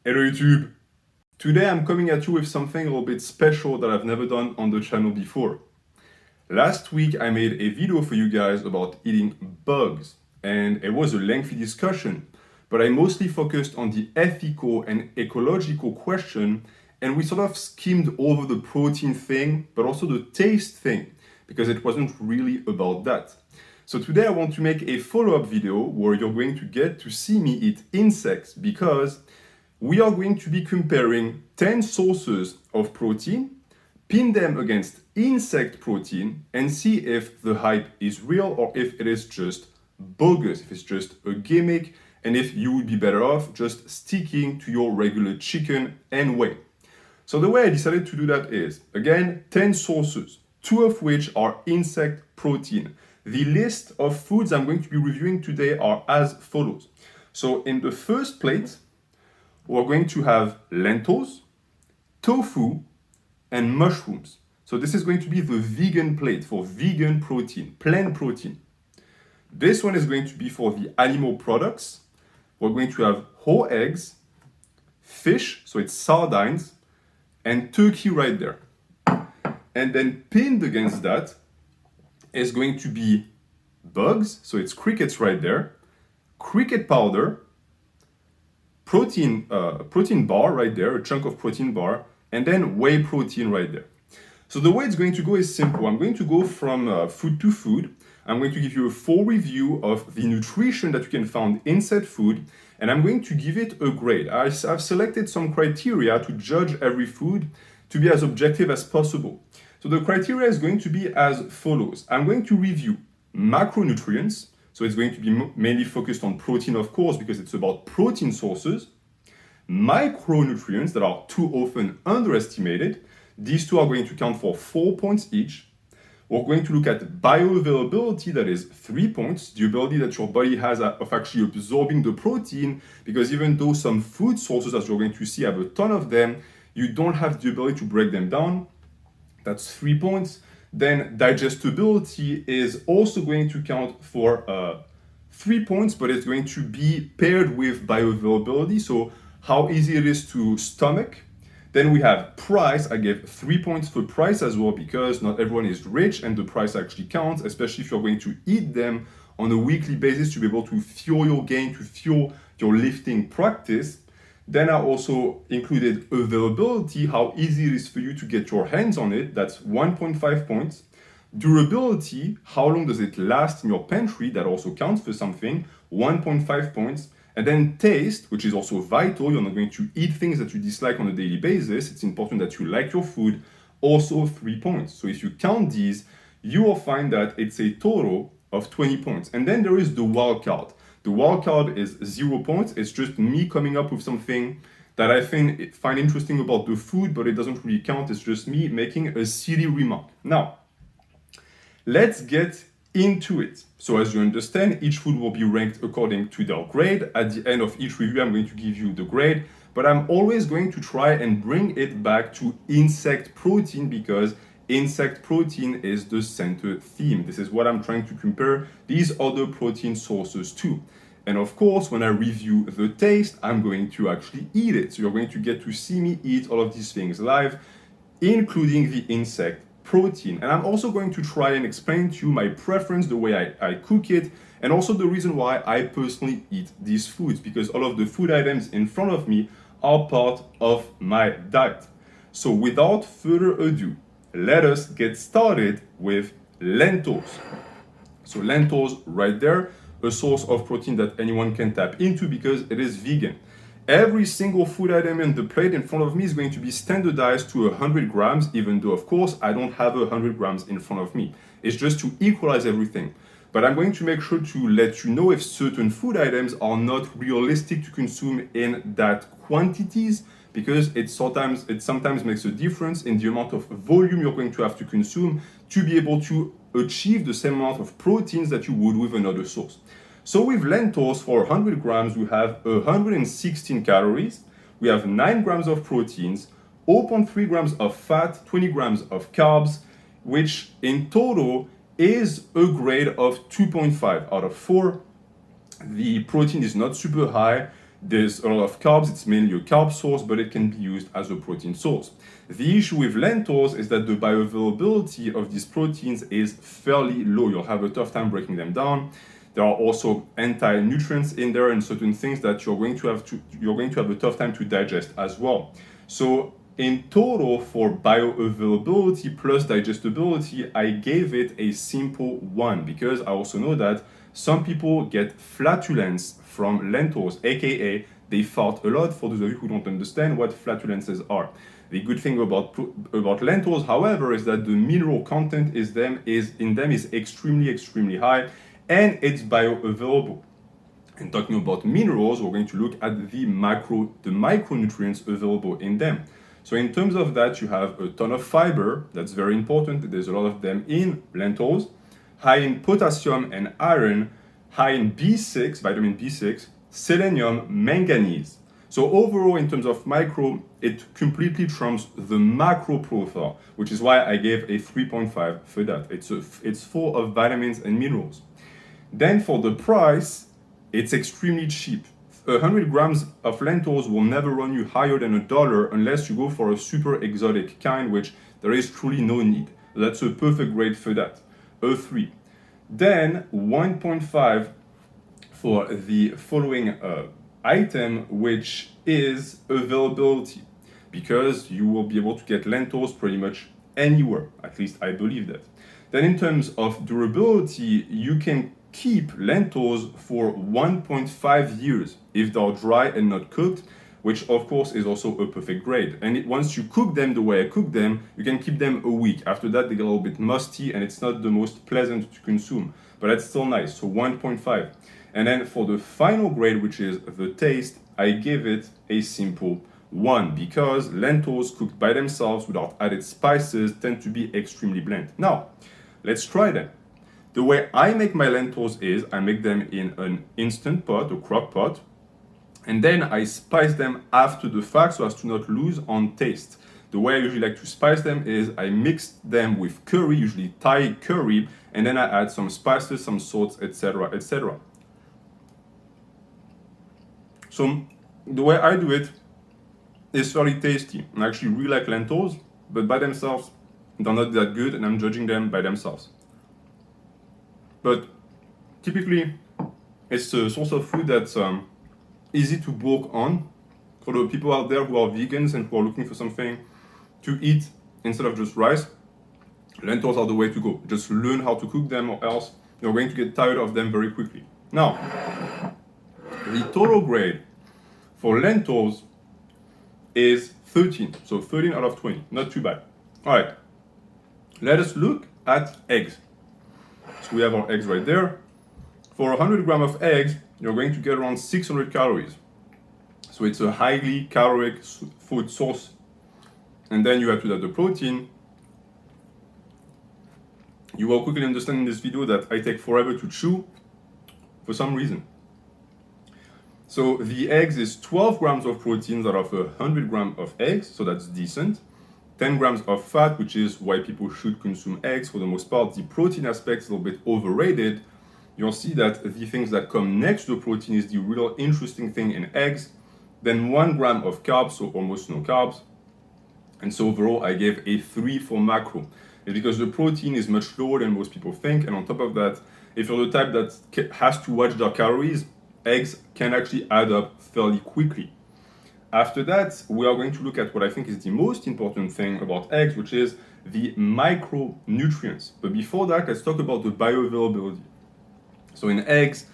Hello YouTube! Today I'm coming at you with something a little bit special that I've never done on the channel before. Last week I made a video for you guys about eating bugs, and it was a lengthy discussion, but I mostly focused on the ethical and ecological question, and we sort of skimmed over the protein thing, but also the taste thing, because it wasn't really about that. So today I want to make a follow-up video where you're going to get to see me eat insects, because we are going to be comparing 10 sources of protein, pin them against insect protein, and see if the hype is real or if it is just bogus, if it's just a gimmick, and if you would be better off just sticking to your regular chicken and whey. So the way I decided to do that is, again, 10 sources, 2 of which are insect protein. The list of foods I'm going to be reviewing today are as follows. So in the first plate, we're going to have lentils, tofu, and mushrooms. So this is going to be the vegan plate for vegan protein, plant protein. This one is going to be for the animal products. We're going to have whole eggs, fish, so it's sardines, and turkey right there. And then pinned against that is going to be bugs, so it's crickets right there, cricket powder, protein bar right there, a chunk of protein bar, and then whey protein right there. So the way it's going to go is simple. I'm going to go from food to food. I'm going to give you a full review of the nutrition that you can find inside food, and I'm going to give it a grade. I've selected some criteria to judge every food to be as objective as possible. So the criteria is going to be as follows. I'm going to review macronutrients. So it's going to be mainly focused on protein, of course, because it's about protein sources. Micronutrients that are too often underestimated. These two are going to count for 4 points each. We're going to look at bioavailability, that is 3 points, the ability that your body has of actually absorbing the protein, because even though some food sources, as you're going to see, have a ton of them, you don't have the ability to break them down. That's 3 points. Then digestibility is also going to count for 3 points, but it's going to be paired with bioavailability, so how easy it is to stomach. Then we have price. I gave 3 points for price as well, because not everyone is rich and the price actually counts, especially if you're going to eat them on a weekly basis to be able to fuel your gain, to fuel your lifting practice. Then I also included availability, how easy it is for you to get your hands on it. That's 1.5 points. Durability, how long does it last in your pantry? That also counts for something, 1.5 points. And then taste, which is also vital. You're not going to eat things that you dislike on a daily basis. It's important that you like your food, also 3 points. So if you count these, you will find that it's a total of 20 points. And then there is the wild card. The wild card is 0 points. It's just me coming up with something that I find interesting about the food, but it doesn't really count. It's just me making a silly remark. Now, let's get into it. So as you understand, each food will be ranked according to their grade. At the end of each review, I'm going to give you the grade, but I'm always going to try and bring it back to insect protein, because insect protein is the center theme. This is what I'm trying to compare these other protein sources to. And of course, when I review the taste, I'm going to actually eat it. So you're going to get to see me eat all of these things live, including the insect protein. And I'm also going to try and explain to you my preference, the way I cook it, and also the reason why I personally eat these foods, because all of the food items in front of me are part of my diet. So without further ado, let us get started with lentils. So lentils right there, a source of protein that anyone can tap into because it is vegan. Every single food item in the plate in front of me is going to be standardized to 100 grams, even though, of course, I don't have 100 grams in front of me. It's just to equalize everything. But I'm going to make sure to let you know if certain food items are not realistic to consume in that quantities, because it sometimes makes a difference in the amount of volume you're going to have to consume to be able to achieve the same amount of proteins that you would with another source. So with lentils, for 100 grams, we have 116 calories, we have 9 grams of proteins, 0.3 grams of fat, 20 grams of carbs, which in total is a grade of 2.5 out of 4. The protein is not super high. There's a lot of carbs, it's mainly a carb source, but it can be used as a protein source. The issue with lentils is that the bioavailability of these proteins is fairly low. You'll have a tough time breaking them down. There are also anti-nutrients in there and certain things that you're going to have a tough time to digest as well. So in total, for bioavailability plus digestibility, I gave it a simple 1 because I also know that some people get flatulence from lentils, aka they fart a lot, for those of you who don't understand what flatulences are. The good thing about lentils, however, is that the mineral content in them is extremely high, and it's bioavailable. And talking about minerals, we're going to look at the micronutrients available in them. So in terms of that, you have a ton of fiber. That's very important. There's a lot of them in lentils. High in potassium and iron, high in B6, vitamin B6, selenium, manganese. So overall, in terms of micro, it completely trumps the macro profile, which is why I gave a 3.5 for that. It's full of vitamins and minerals. Then for the price, it's extremely cheap. 100 grams of lentils will never run you higher than $1 unless you go for a super exotic kind, which there is truly no need. That's a perfect grade for that. A 3. Then 1.5 for the following item, which is availability, because you will be able to get lentils pretty much anywhere. At least I believe that. Then in terms of durability, you can keep lentils for 1.5 years if they're dry and not cooked, which of course is also a perfect grade. And once you cook them the way I cook them, you can keep them a week. After that, they get a little bit musty and it's not the most pleasant to consume, but that's still nice. So 1.5. And then for the final grade, which is the taste, I give it a simple 1 because lentils cooked by themselves without added spices tend to be extremely bland. Now, let's try them. The way I make my lentils is I make them in an instant pot, a crock pot, and then I spice them after the fact so as to not lose on taste. The way I usually like to spice them is I mix them with curry, usually Thai curry, and then I add some spices, some salts, etc., etc. So the way I do it is fairly tasty. I actually really like lentils, but by themselves, they're not that good, and I'm judging them by themselves. But typically, it's a source of food that's easy to bulk on for the people out there who are vegans and who are looking for something to eat instead of just rice. Lentils are the way to go. Just learn how to cook them, or else you're going to get tired of them very quickly. Now, the total grade for lentils is 13. So 13 out of 20. Not too bad. All right. Let us look at eggs. So we have our eggs right there. For 100 grams of eggs, you're going to get around 600 calories. So it's a highly caloric food source. And then you have to add the protein. You will quickly understand in this video that I take forever to chew for some reason. So the eggs is 12 grams of proteins out of 100 grams of eggs, so that's decent. 10 grams of fat, which is why people should consume eggs for the most part. The protein aspect is a little bit overrated. You'll see that the things that come next to the protein is the real interesting thing in eggs. Then 1 gram of carbs, so almost no carbs. And so overall, I gave a 3 for macro. It's because the protein is much lower than most people think. And on top of that, if you're the type that has to watch their calories, eggs can actually add up fairly quickly. After that, we are going to look at what I think is the most important thing about eggs, which is the micronutrients. But before that, let's talk about the bioavailability. So in eggs,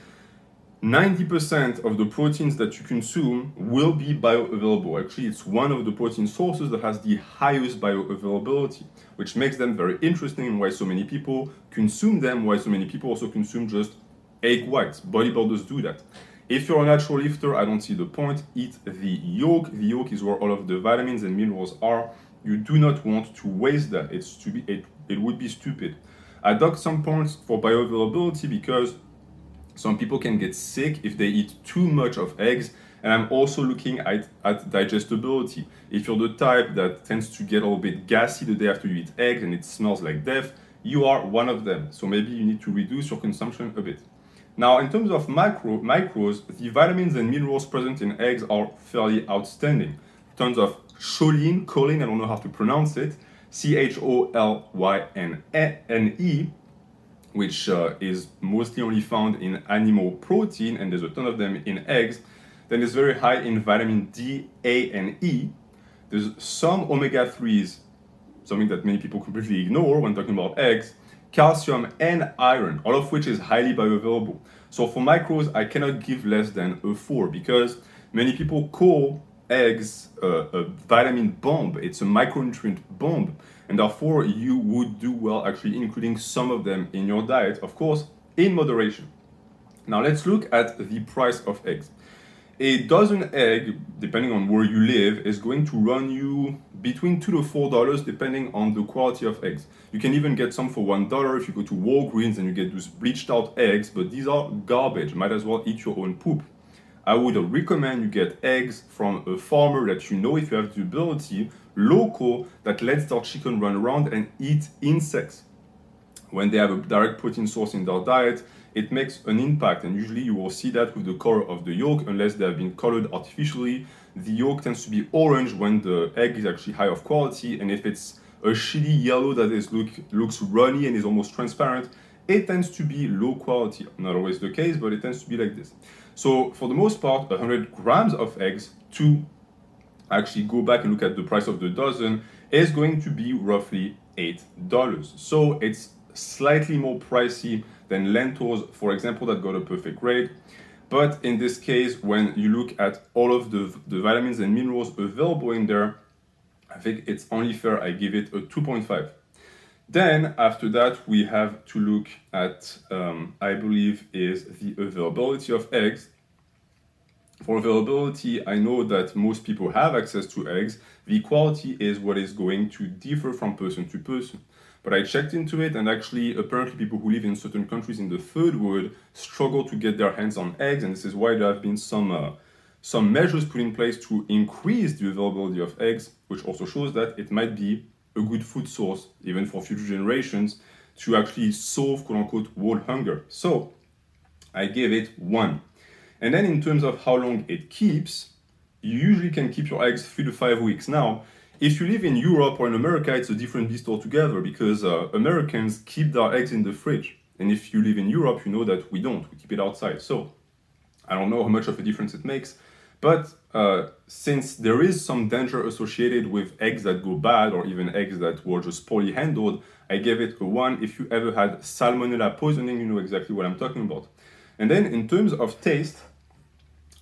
90% of the proteins that you consume will be bioavailable. Actually, it's one of the protein sources that has the highest bioavailability, which makes them very interesting and why so many people consume them, why so many people also consume just egg whites. Bodybuilders do that. If you're a natural lifter, I don't see the point. Eat the yolk. The yolk is where all of the vitamins and minerals are. You do not want to waste that. It would be stupid. I dug some points for bioavailability because some people can get sick if they eat too much of eggs. And I'm also looking at digestibility. If you're the type that tends to get a little bit gassy the day after you eat eggs and it smells like death, you are one of them. So maybe you need to reduce your consumption a bit. Now, in terms of micros, the vitamins and minerals present in eggs are fairly outstanding. Tons of choline, I don't know how to pronounce it, cholyne, which is mostly only found in animal protein, and there's a ton of them in eggs. Then it's very high in vitamin D, A, and E. There's some omega-3s, something that many people completely ignore when talking about eggs, calcium and iron, all of which is highly bioavailable. So for micros, I cannot give less than a 4 because many people call eggs a vitamin bomb. It's a micronutrient bomb, and therefore you would do well actually including some of them in your diet, of course, in moderation. Now let's look at the price of eggs. A dozen egg, depending on where you live, is going to run you between $2 to $4 depending on the quality of eggs. You can even get some for $1 if you go to Walgreens and you get those bleached out eggs, but these are garbage. Might as well eat your own poop. I would recommend you get eggs from a farmer that you know, if you have the ability, local, that lets their chicken run around and eat insects. When they have a direct protein source in their diet, it makes an impact, and usually you will see that with the color of the yolk, unless they have been colored artificially. The yolk tends to be orange when the egg is actually high of quality, and if it's a shitty yellow that looks runny and is almost transparent, it tends to be low quality. Not always the case, but it tends to be like this. So for the most part, 100 grams of eggs, to actually go back and look at the price of the dozen, is going to be roughly $8. So it's slightly more pricey than lentils, for example, that got a perfect grade. But in this case, when you look at all of the vitamins and minerals available in there, I think it's only fair I give it a 2.5. Then after that, we have to look at, I believe, is the availability of eggs. For availability, I know that most people have access to eggs. The quality is what is going to differ from person to person. But I checked into it, and actually, apparently people who live in certain countries in the third world struggle to get their hands on eggs, and this is why there have been some measures put in place to increase the availability of eggs, which also shows that it might be a good food source, even for future generations, to actually solve quote-unquote world hunger. So I gave it 1. And then in terms of how long it keeps, you usually can keep your eggs 3 to 5 weeks. Now, if you live in Europe or in America, it's a different beast altogether, because Americans keep their eggs in the fridge. And if you live in Europe, you know that we don't. We keep it outside. So I don't know how much of a difference it makes. But since there is some danger associated with eggs that go bad, or even eggs that were just poorly handled, I gave it a 1. If you ever had salmonella poisoning, you know exactly what I'm talking about. And then in terms of taste,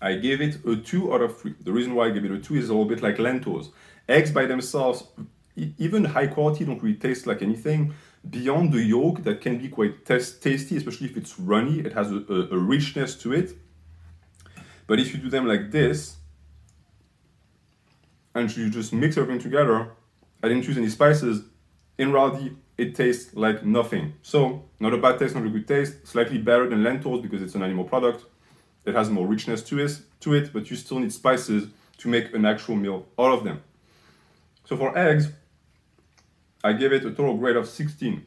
I gave it a 2 out of 3. The reason why I gave it a 2 is a little bit like lentils. Eggs by themselves, even high quality, don't really taste like anything. Beyond the yolk, that can be quite tasty, especially if it's runny. It has a richness to it. But if you do them like this, and you just mix everything together, I didn't use any spices, in reality, it tastes like nothing. So, not a bad taste, not a good taste, slightly better than lentils because it's an animal product. It has more richness to it, but you still need spices to make an actual meal out of them. So for eggs, I gave it a total grade of 16.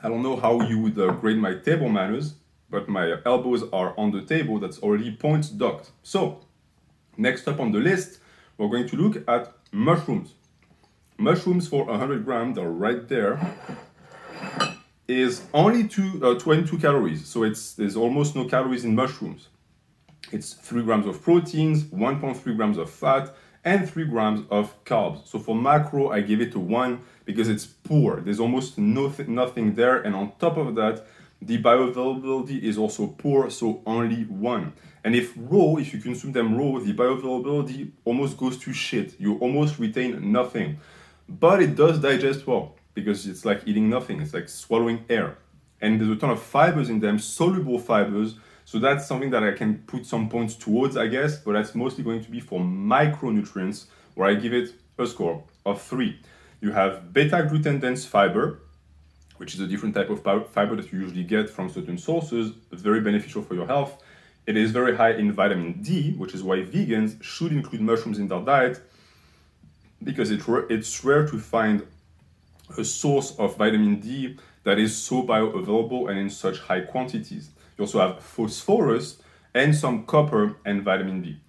I don't know how you would grade my table manners, but my elbows are on the table that's already point docked. So, next up on the list, we're going to look at mushrooms. Mushrooms for 100 grams, they're right there, is only 22 calories. So there's almost no calories in mushrooms. It's 3 grams of proteins, 1.3 grams of fat, and 3 grams of carbs. So for macro, I give it a 1 because it's poor. There's almost nothing there. And on top of that, the bioavailability is also poor, so only 1. And if you consume them raw, the bioavailability almost goes to shit. You almost retain nothing. But it does digest well because it's like eating nothing. It's like swallowing air. And there's a ton of fibers in them, soluble fibers. So that's something that I can put some points towards, I guess, but that's mostly going to be for micronutrients, where I give it a score of 3. You have beta-glucan dense fiber, which is a different type of fiber that you usually get from certain sources, very beneficial for your health. It is very high in vitamin D, which is why vegans should include mushrooms in their diet, because it's rare to find a source of vitamin D that is so bioavailable and in such high quantities. You also have phosphorus and some copper and vitamin B.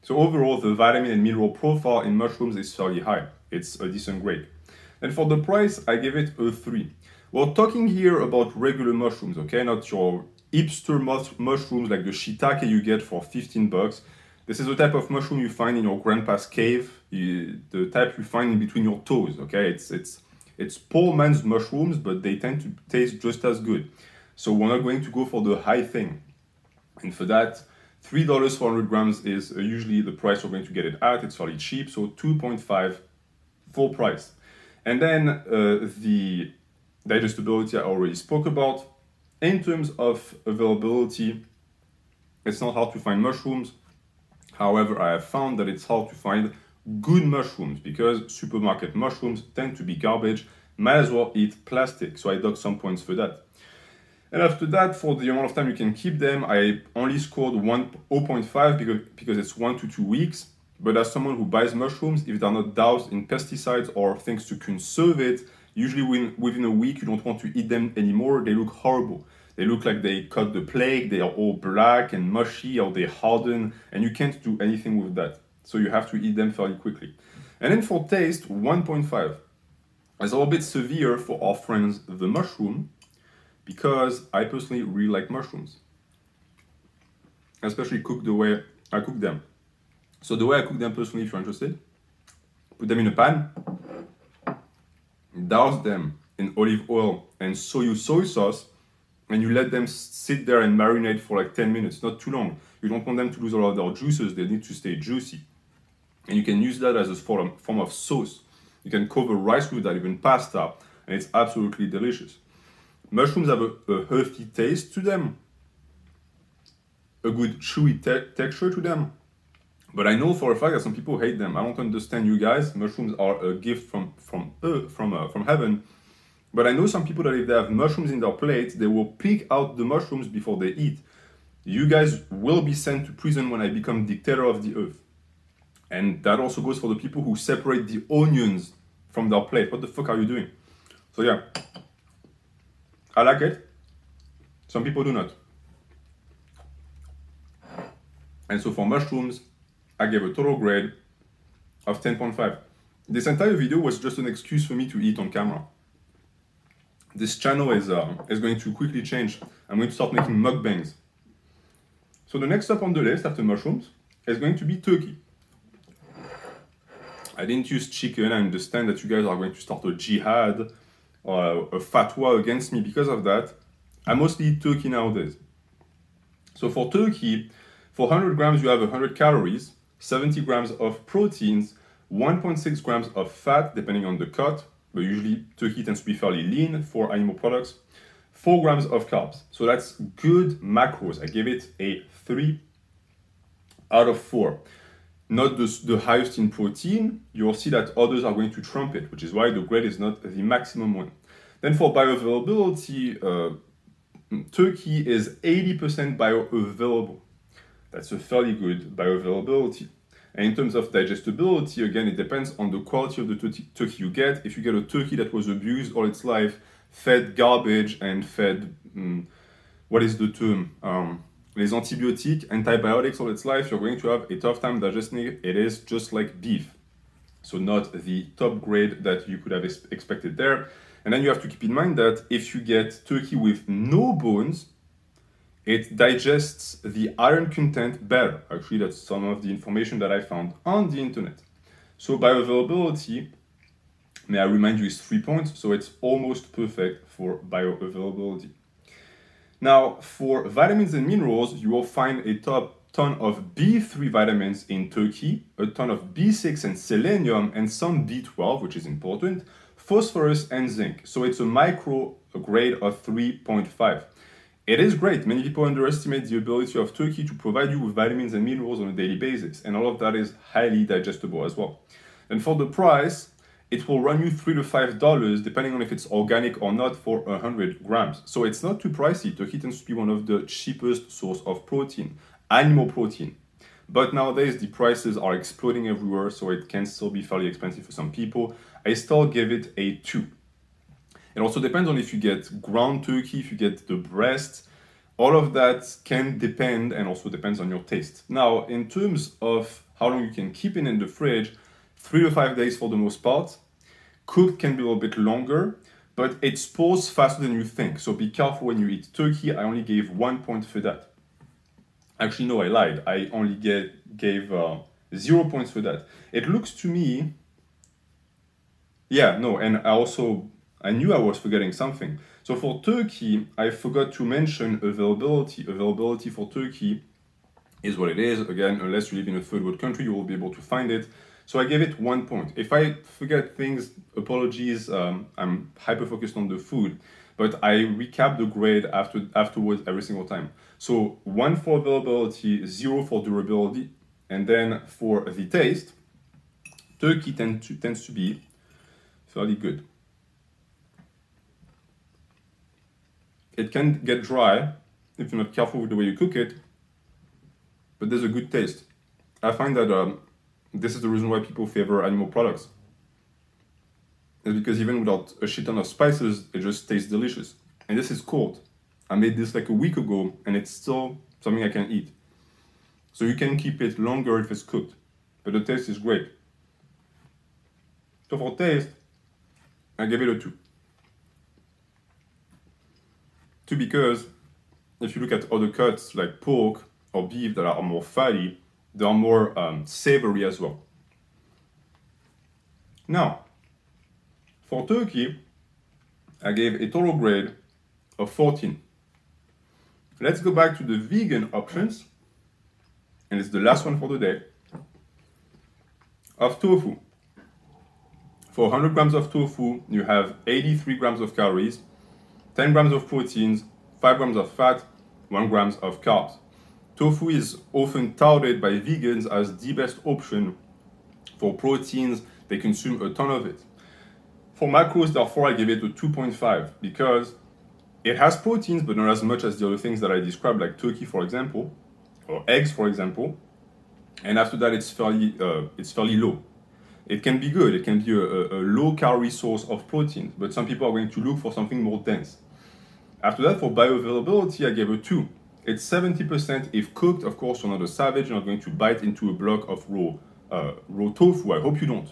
So overall, the vitamin and mineral profile in mushrooms is fairly high. It's a decent grade. And for the price, I give it a 3. We're talking here about regular mushrooms, okay? Not your hipster mushrooms like the shiitake you get for 15 bucks. This is the type of mushroom you find in your grandpa's cave, the type you find in between your toes, okay? It's poor man's mushrooms, but they tend to taste just as good. So we're not going to go for the high thing. And for that, $3 for 100 grams is usually the price we're going to get it at. It's fairly cheap, so 2.5 full price. And then the digestibility I already spoke about. In terms of availability, it's not hard to find mushrooms. However, I have found that it's hard to find good mushrooms because supermarket mushrooms tend to be garbage. Might as well eat plastic. So I docked some points for that. And after that, for the amount of time you can keep them, I only scored 0.5 because it's 1 to 2 weeks. But as someone who buys mushrooms, if they're not doused in pesticides or things to conserve it, usually within a week you don't want to eat them anymore. They look horrible. They look like they caught the plague, they are all black and mushy, or they harden, and you can't do anything with that. So you have to eat them fairly quickly. And then for taste, 1.5. It's a little bit severe for our friends, the mushroom, because I personally really like mushrooms. Especially cooked the way I cook them. So the way I cook them personally, if you're interested, put them in a pan, douse them in olive oil and soy sauce, and you let them sit there and marinate for like 10 minutes, not too long. You don't want them to lose all of their juices, they need to stay juicy. And you can use that as a form of sauce. You can cover rice with that, even pasta, and it's absolutely delicious. Mushrooms have a healthy taste to them, a good chewy texture to them. But I know for a fact that some people hate them. I don't understand you guys. Mushrooms are a gift from heaven. But I know some people that if they have mushrooms in their plate, they will pick out the mushrooms before they eat. You guys will be sent to prison when I become dictator of the earth. And that also goes for the people who separate the onions from their plate. What the fuck are you doing? So yeah, I like it. Some people do not. And so for mushrooms, I gave a total grade of 10.5. This entire video was just an excuse for me to eat on camera. This channel is going to quickly change. I'm going to start making mukbangs. So the next up on the list after mushrooms is going to be turkey. I didn't use chicken. I understand that you guys are going to start a jihad or a fatwa against me because of that. I mostly eat turkey nowadays. So for turkey, for 100 grams you have 100 calories, 70 grams of proteins, 1.6 grams of fat depending on the cut, but usually turkey tends to be fairly lean for animal products, 4 grams of carbs. So that's good macros. I give it a 3 out of 4. Not the highest in protein. You'll see that others are going to trump it, which is why the grade is not the maximum one. Then for bioavailability, turkey is 80% bioavailable. That's a fairly good bioavailability. And in terms of digestibility, again, it depends on the quality of the turkey you get. If you get a turkey that was abused all its life, fed garbage and fed, what is the term? Les antibiotiques, antibiotics all its life, you're going to have a tough time digesting it. It is just like beef. So not the top grade that you could have expected there. And then you have to keep in mind that if you get turkey with no bones, it digests the iron content better. Actually, that's some of the information that I found on the internet. So bioavailability, may I remind you, is 3 points, so it's almost perfect for bioavailability. Now, for vitamins and minerals, you will find a ton of B3 vitamins in turkey, a ton of B6 and selenium, and some B12, which is important, phosphorus and zinc. So it's a micro grade of 3.5. It is great. Many people underestimate the ability of turkey to provide you with vitamins and minerals on a daily basis, and all of that is highly digestible as well. And for the price, it will run you $3 to $5 depending on if it's organic or not for 100 grams. So it's not too pricey. Turkey tends to be one of the cheapest source of protein, animal protein. But nowadays the prices are exploding everywhere, so it can still be fairly expensive for some people. I still give it a 2. It also depends on if you get ground turkey, if you get the breast. All of that can depend and also depends on your taste. Now, in terms of how long you can keep it in the fridge, 3 to 5 days for the most part. Cooked can be a little bit longer, but it spoils faster than you think. So be careful when you eat turkey. I only gave 1 point for that. Actually, no, I lied. I only gave 0 points for that. It looks to me, yeah, no, and I knew I was forgetting something. So for turkey, I forgot to mention availability. Availability for turkey is what it is. Again, unless you live in a third world country, you will be able to find it. So I gave it 1 point. If I forget things, apologies. I'm hyper focused on the food, but I recap the grade afterwards every single time. So 1 for availability, 0 for durability, and then for the taste, turkey tends to be fairly good. It can get dry if you're not careful with the way you cook it, but there's a good taste. I find that this is the reason why people favor animal products. It's because even without a shit ton of spices, it just tastes delicious. And this is cold. I made this like a week ago, and it's still something I can eat. So you can keep it longer if it's cooked, but the taste is great. So for taste, I give it a 2. 2 because if you look at other cuts like pork or beef that are more fatty, they are more savory as well. Now, for turkey, I gave a total grade of 14. Let's go back to the vegan options, and it's the last one for the day, of tofu. For 100 grams of tofu, you have 83 grams of calories, 10 grams of proteins, 5 grams of fat, 1 grams of carbs. Tofu is often touted by vegans as the best option for proteins. They consume a ton of it. For macros, therefore, I give it a 2.5 because it has proteins, but not as much as the other things that I described, like turkey, for example, or eggs, for example. And after that, it's fairly low. It can be good. It can be a low-calorie source of protein, but some people are going to look for something more dense. After that, for bioavailability, I gave a 2. It's 70% if cooked. Of course, you're not a savage. You're not going to bite into a block of raw tofu. I hope you don't.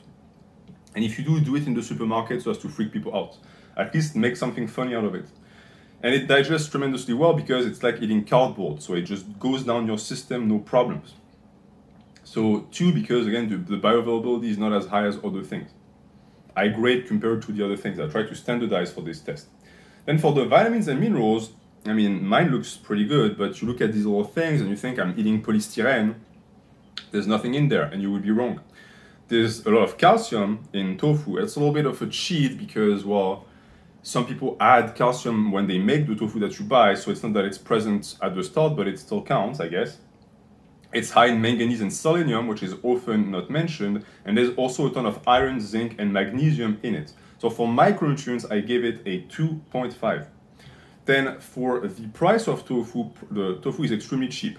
And if you do it in the supermarket so as to freak people out. At least make something funny out of it. And it digests tremendously well because it's like eating cardboard. So it just goes down your system, no problems. So 2 because, again, the bioavailability is not as high as other things. I grade compared to the other things. I try to standardize for this test. Then for the vitamins and minerals, I mean, mine looks pretty good, but you look at these little things and you think I'm eating polystyrene. There's nothing in there, and you would be wrong. There's a lot of calcium in tofu. It's a little bit of a cheat because, well, some people add calcium when they make the tofu that you buy, so it's not that it's present at the start, but it still counts, I guess. It's high in manganese and selenium, which is often not mentioned, and there's also a ton of iron, zinc, and magnesium in it. So for micronutrients, I gave it a 2.5. Then for the price of tofu, the tofu is extremely cheap.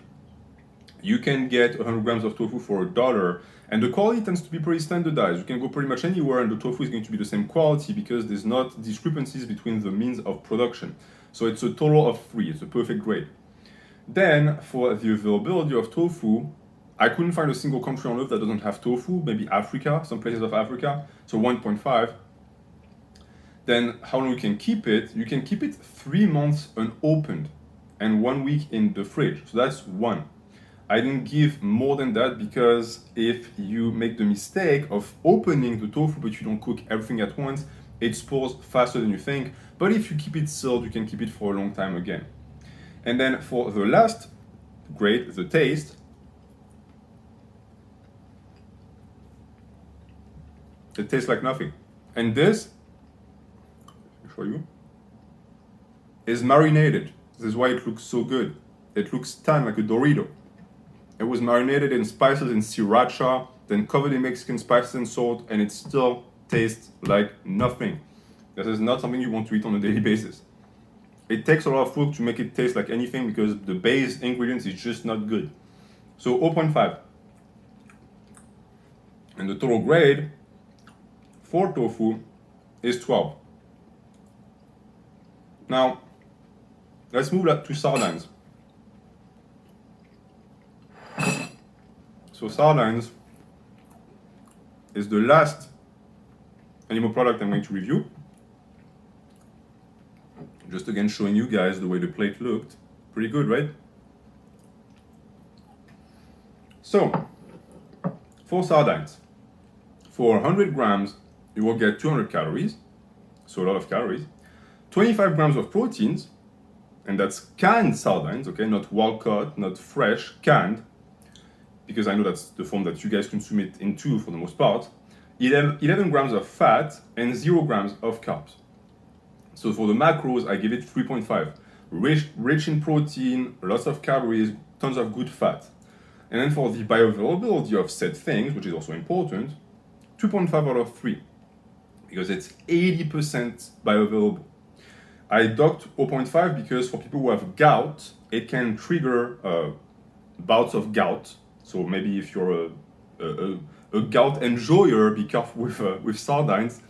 You can get 100 grams of tofu for $1, and the quality tends to be pretty standardized. You can go pretty much anywhere, and the tofu is going to be the same quality because there's not discrepancies between the means of production. So it's a total of 3. It's a perfect grade. Then for the availability of tofu, I couldn't find a single country on earth that doesn't have tofu. Maybe Africa, some places of Africa. So 1.5. Then how long you can keep it? You can keep it 3 months unopened and 1 week in the fridge. So that's 1. I didn't give more than that because if you make the mistake of opening the tofu but you don't cook everything at once, it spoils faster than you think. But if you keep it sealed, you can keep it for a long time again. And then for the last grade, the taste, it tastes like nothing. And this, I'll show you, is marinated. This is why it looks so good. It looks tan like a Dorito. It was marinated in spices and sriracha, then covered in Mexican spices and salt, and it still tastes like nothing. This is not something you want to eat on a daily basis. It takes a lot of work to make it taste like anything because the base ingredients is just not good. So 0.5. And the total grade for tofu is 12. Now, let's move to sardines. So sardines is the last animal product I'm going to review. Just again showing you guys the way the plate looked. Pretty good, right? So, for sardines, for 100 grams, you will get 200 calories, so a lot of calories, 25 grams of proteins, and that's canned sardines, okay, not wild caught, not fresh, canned, because I know that's the form that you guys consume it into for the most part, 11 grams of fat, and 0 grams of carbs. So for the macros, I give it 3.5. Rich in protein, lots of calories, tons of good fat. And then for the bioavailability of said things, which is also important, 2.5 out of 3, because it's 80% bioavailable. I docked 0.5 because for people who have gout, it can trigger bouts of gout. So maybe if you're a gout enjoyer, be careful with sardines.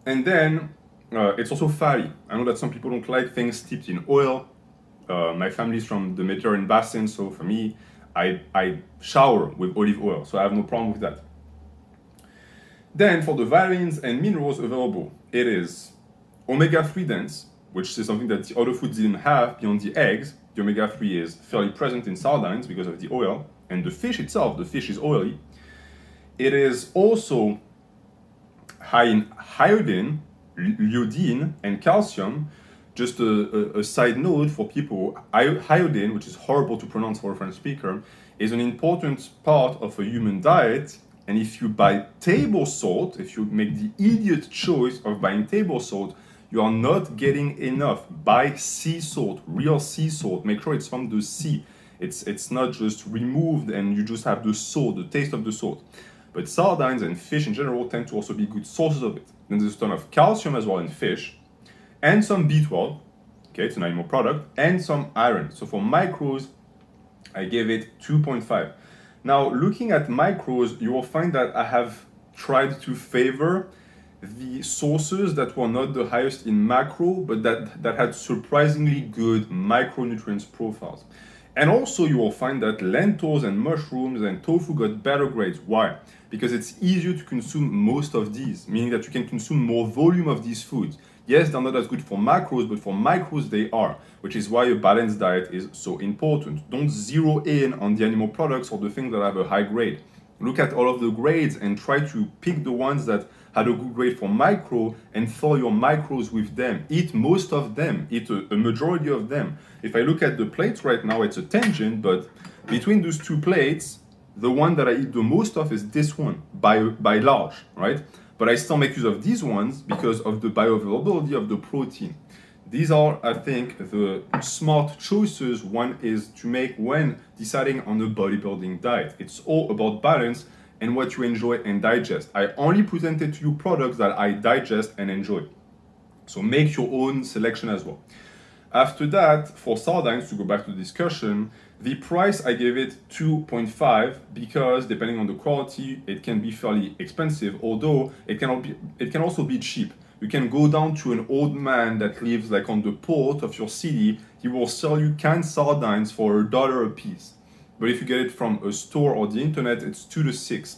And then it's also fatty. I know that some people don't like things steeped in oil. My family's from the Mediterranean basin, so for me, I shower with olive oil, so I have no problem with that. Then for the vitamins and minerals available, it is omega-3 dense, which is something that the other foods didn't have beyond the eggs. The omega-3 is fairly present in sardines because of the oil, and the fish itself, the fish is oily. It is also high in iodine, iodine, and calcium. Just a side note for people, iodine, which is horrible to pronounce for a French speaker, is an important part of a human diet. And if you buy table salt, if you make the idiot choice of buying table salt, you are not getting enough. Buy sea salt, real sea salt. Make sure it's from the sea. It's not just removed and you just have the salt, the taste of the salt. But sardines and fish in general tend to also be good sources of it. Then there's a ton of calcium as well in fish, and some B12, okay, it's an animal product, and some iron. So for macros, I gave it 2.5. Now, looking at macros, you will find that I have tried to favor the sources that were not the highest in macro, but that had surprisingly good micronutrients profiles. And also you will find that lentils and mushrooms and tofu got better grades. Why? Because it's easier to consume most of these, meaning that you can consume more volume of these foods. Yes, they're not as good for macros, but for micros they are, which is why a balanced diet is so important. Don't zero in on the animal products or the things that have a high grade. Look at all of the grades and try to pick the ones that had a good grade for micro and fill your macros with them. Eat most of them, eat a majority of them. If I look at the plates right now, it's a tangent, but between those two plates, the one that I eat the most of is this one, by large, right? But I still make use of these ones because of the bioavailability of the protein. These are, I think, the smart choices one is to make when deciding on a bodybuilding diet. It's all about balance and what you enjoy and digest. I only presented to you products that I digest and enjoy. So make your own selection as well. After that, for sardines, to go back to the discussion, the price I gave it 2.5 because depending on the quality, it can be fairly expensive, although it can also be cheap. You can go down to an old man that lives like on the port of your city, he will sell you canned sardines for $1 a piece. But if you get it from a store or the internet, it's 2 to 6.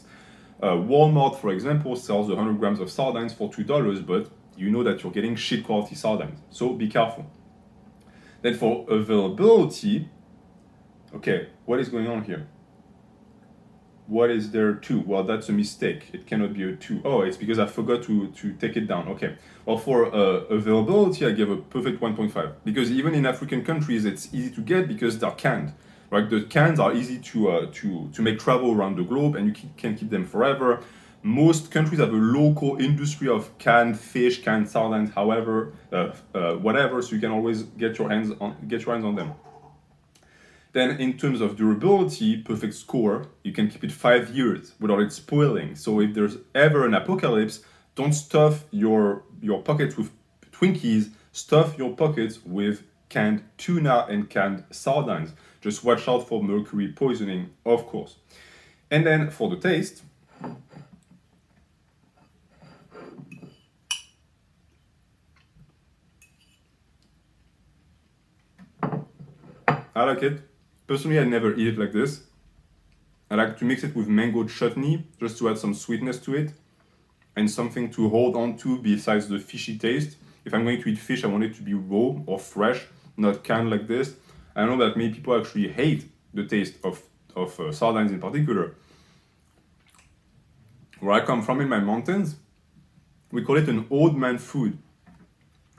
Walmart, for example, sells 100 grams of sardines for $2, but you know that you're getting shit quality sardines. So be careful. Then for availability, okay, what is going on here? What is there 2? Well, that's a mistake. It cannot be a 2. Oh, it's because I forgot to take it down. Okay. Well, for availability, I gave a perfect 1.5 because even in African countries, it's easy to get because they're canned. Right? The cans are easy to make travel around the globe, and you can keep them forever. Most countries have a local industry of canned fish, canned sardines, however, whatever. So you can always get your hands on them. Then in terms of durability, perfect score, you can keep it 5 years without it spoiling. So if there's ever an apocalypse, don't stuff your pockets with Twinkies, stuff your pockets with canned tuna and canned sardines. Just watch out for mercury poisoning, of course. And then for the taste, I like it. Personally, I never eat it like this. I like to mix it with mango chutney just to add some sweetness to it and something to hold on to besides the fishy taste. If I'm going to eat fish, I want it to be raw or fresh, not canned like this. I know that many people actually hate the taste of sardines in particular. Where I come from in my mountains, we call it an old man food.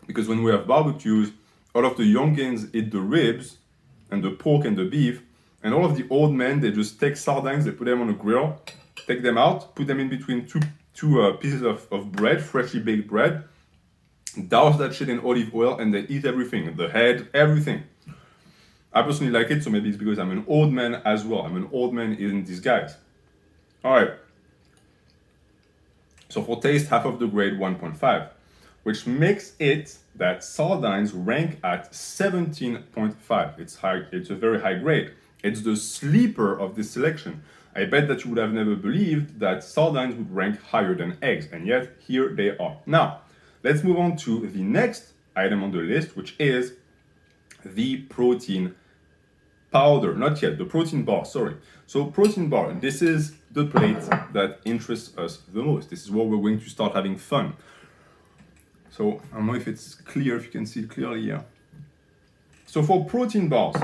Because when we have barbecues, all of the youngins eat the ribs and the pork and the beef, and all of the old men, they just take sardines, they put them on a grill, take them out, put them in between two pieces of bread, freshly baked bread, douse that shit in olive oil, and they eat everything, the head, everything. I personally like it, so maybe it's because I'm an old man as well. I'm an old man in disguise. All right. So for taste, half of the grade, 1.5, which makes it that sardines rank at 17.5. It's high. It's a very high grade. It's the sleeper of this selection. I bet that you would have never believed that sardines would rank higher than eggs, and yet here they are. Now, let's move on to the next item on the list, which is the protein powder. Not yet, the protein bar, sorry. So protein bar, this is the plate that interests us the most. This is where we're going to start having fun. So I don't know if it's clear, if you can see it clearly here. So for protein bars,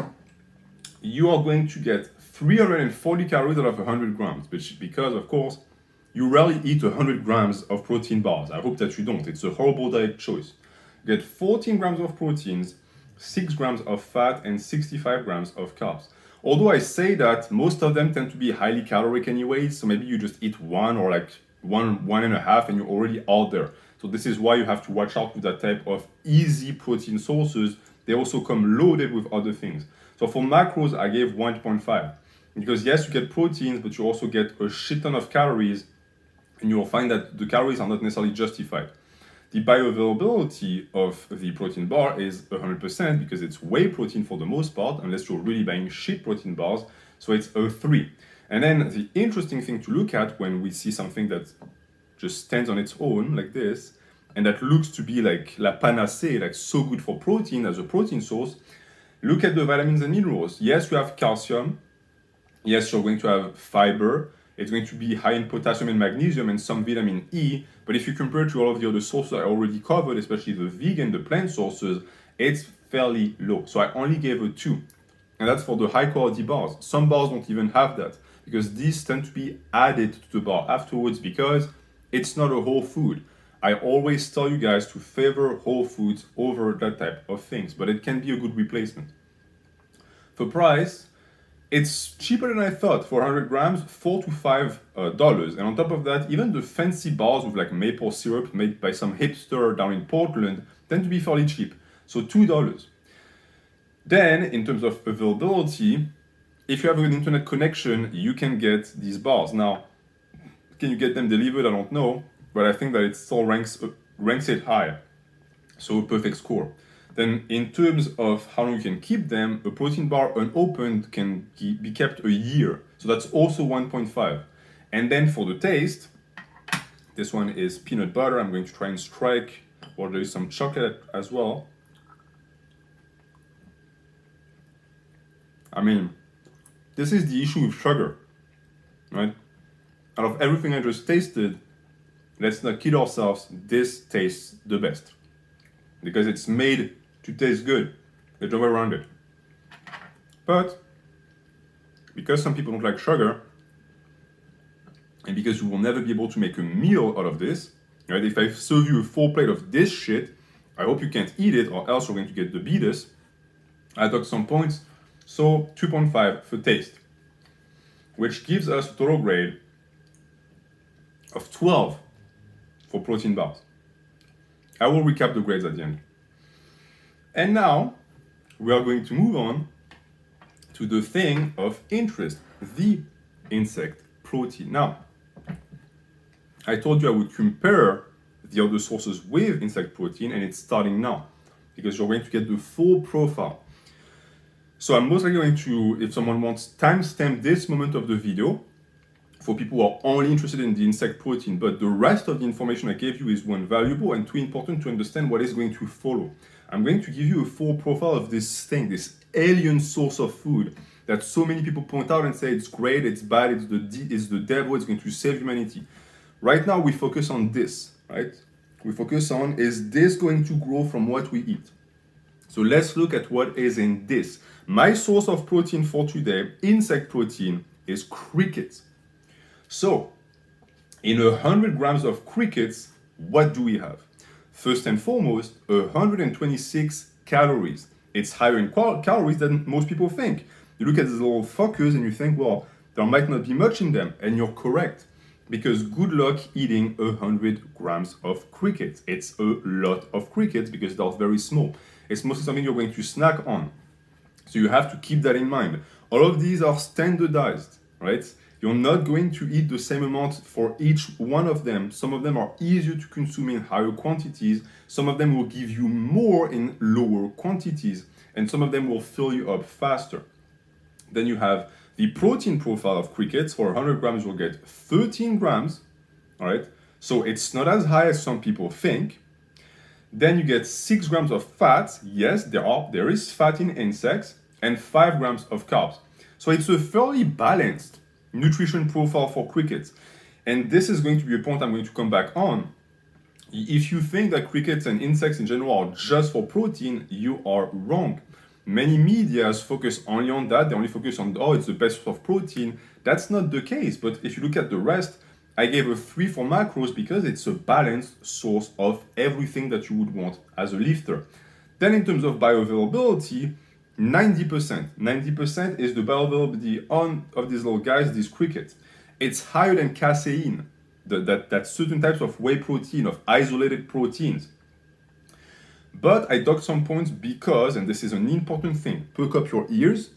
you are going to get 340 calories out of 100 grams, which because, of course, you rarely eat 100 grams of protein bars. I hope that you don't. It's a horrible diet choice. You get 14 grams of proteins, 6 grams of fat, and 65 grams of carbs. Although I say that most of them tend to be highly caloric anyways, so maybe you just eat one or like one and a half and you're already out there. So this is why you have to watch out with that type of easy protein sources. They also come loaded with other things. So for macros, I gave 1.5 because yes, you get proteins, but you also get a shit ton of calories, and you'll find that the calories are not necessarily justified. The bioavailability of the protein bar is 100% because it's whey protein for the most part, unless you're really buying shit protein bars. So it's a 3. And then the interesting thing to look at when we see something that just stands on its own like this, and that looks to be like la panacea, like so good for protein as a protein source, look at the vitamins and minerals. Yes, you have calcium. Yes, you're going to have fiber. It's going to be high in potassium and magnesium and some vitamin E. But if you compare to all of the other sources I already covered, especially the vegan, the plant sources, it's fairly low. So I only gave a 2. And that's for the high quality bars. Some bars don't even have that because these tend to be added to the bar afterwards because it's not a whole food. I always tell you guys to favor whole foods over that type of things, but it can be a good replacement. For price, it's cheaper than I thought. For 100 grams, $4 to $5. And on top of that, even the fancy bars with like maple syrup made by some hipster down in Portland tend to be fairly cheap. So $2. Then, in terms of availability, if you have an internet connection, you can get these bars. Now, can you get them delivered? I don't know, but I think that it still ranks it high. So a perfect score. Then in terms of how long you can keep them, a protein bar unopened can be kept a year. So that's also 1.5. And then for the taste, this one is peanut butter. I'm going to try and strike, or there is some chocolate as well. I mean, this is the issue with sugar, right? Out of everything I just tasted, let's not kid ourselves, this tastes the best. Because it's made to taste good. There's no way around it. But, because some people don't like sugar, and because you will never be able to make a meal out of this, right? If I serve you a full plate of this shit, I hope you can't eat it or else you're going to get the beatus. I took some points, so 2.5 for taste, which gives us a total grade of 12 for protein bars. I will recap the grades at the end. And now, we are going to move on to the thing of interest, the insect protein. Now, I told you I would compare the other sources with insect protein, and it's starting now, because you're going to get the full profile. So I'm most likely going to, if someone wants, timestamp this moment of the video, for people who are only interested in the insect protein, but the rest of the information I gave you is one, valuable, and two, important to understand what is going to follow. I'm going to give you a full profile of this thing, this alien source of food that so many people point out and say it's great, it's bad, it's the devil, it's going to save humanity. Right now we focus on this, right? We focus on, is this going to grow from what we eat? So let's look at what is in this. My source of protein for today, insect protein, is crickets. So in 100 grams of crickets, what do we have? First and foremost, 126 calories. It's higher in calories than most people think. You look at these little fuckers and you think, well, there might not be much in them. And you're correct. Because good luck eating 100 grams of crickets. It's a lot of crickets because they're very small. It's mostly something you're going to snack on. So you have to keep that in mind. All of these are standardized, right? You're not going to eat the same amount for each one of them. Some of them are easier to consume in higher quantities. Some of them will give you more in lower quantities. And some of them will fill you up faster. Then you have the protein profile of crickets. For 100 grams, you'll get 13 grams, all right? So it's not as high as some people think. Then you get 6 grams of fat. Yes, there is fat in insects, and 5 grams of carbs. So it's a fairly balanced nutrition profile for crickets. And this is going to be a point I'm going to come back on. If you think that crickets and insects in general are just for protein, you are wrong. Many medias focus only on that. They only focus on, oh, it's the best source of protein. That's not the case. But if you look at the rest, I gave a 3 for macros because it's a balanced source of everything that you would want as a lifter. Then in terms of bioavailability, 90%. 90% is the bioavailability of these little guys, these crickets. It's higher than casein, that certain types of whey protein, of isolated proteins. But I docked some points because, and this is an important thing, perk up your ears,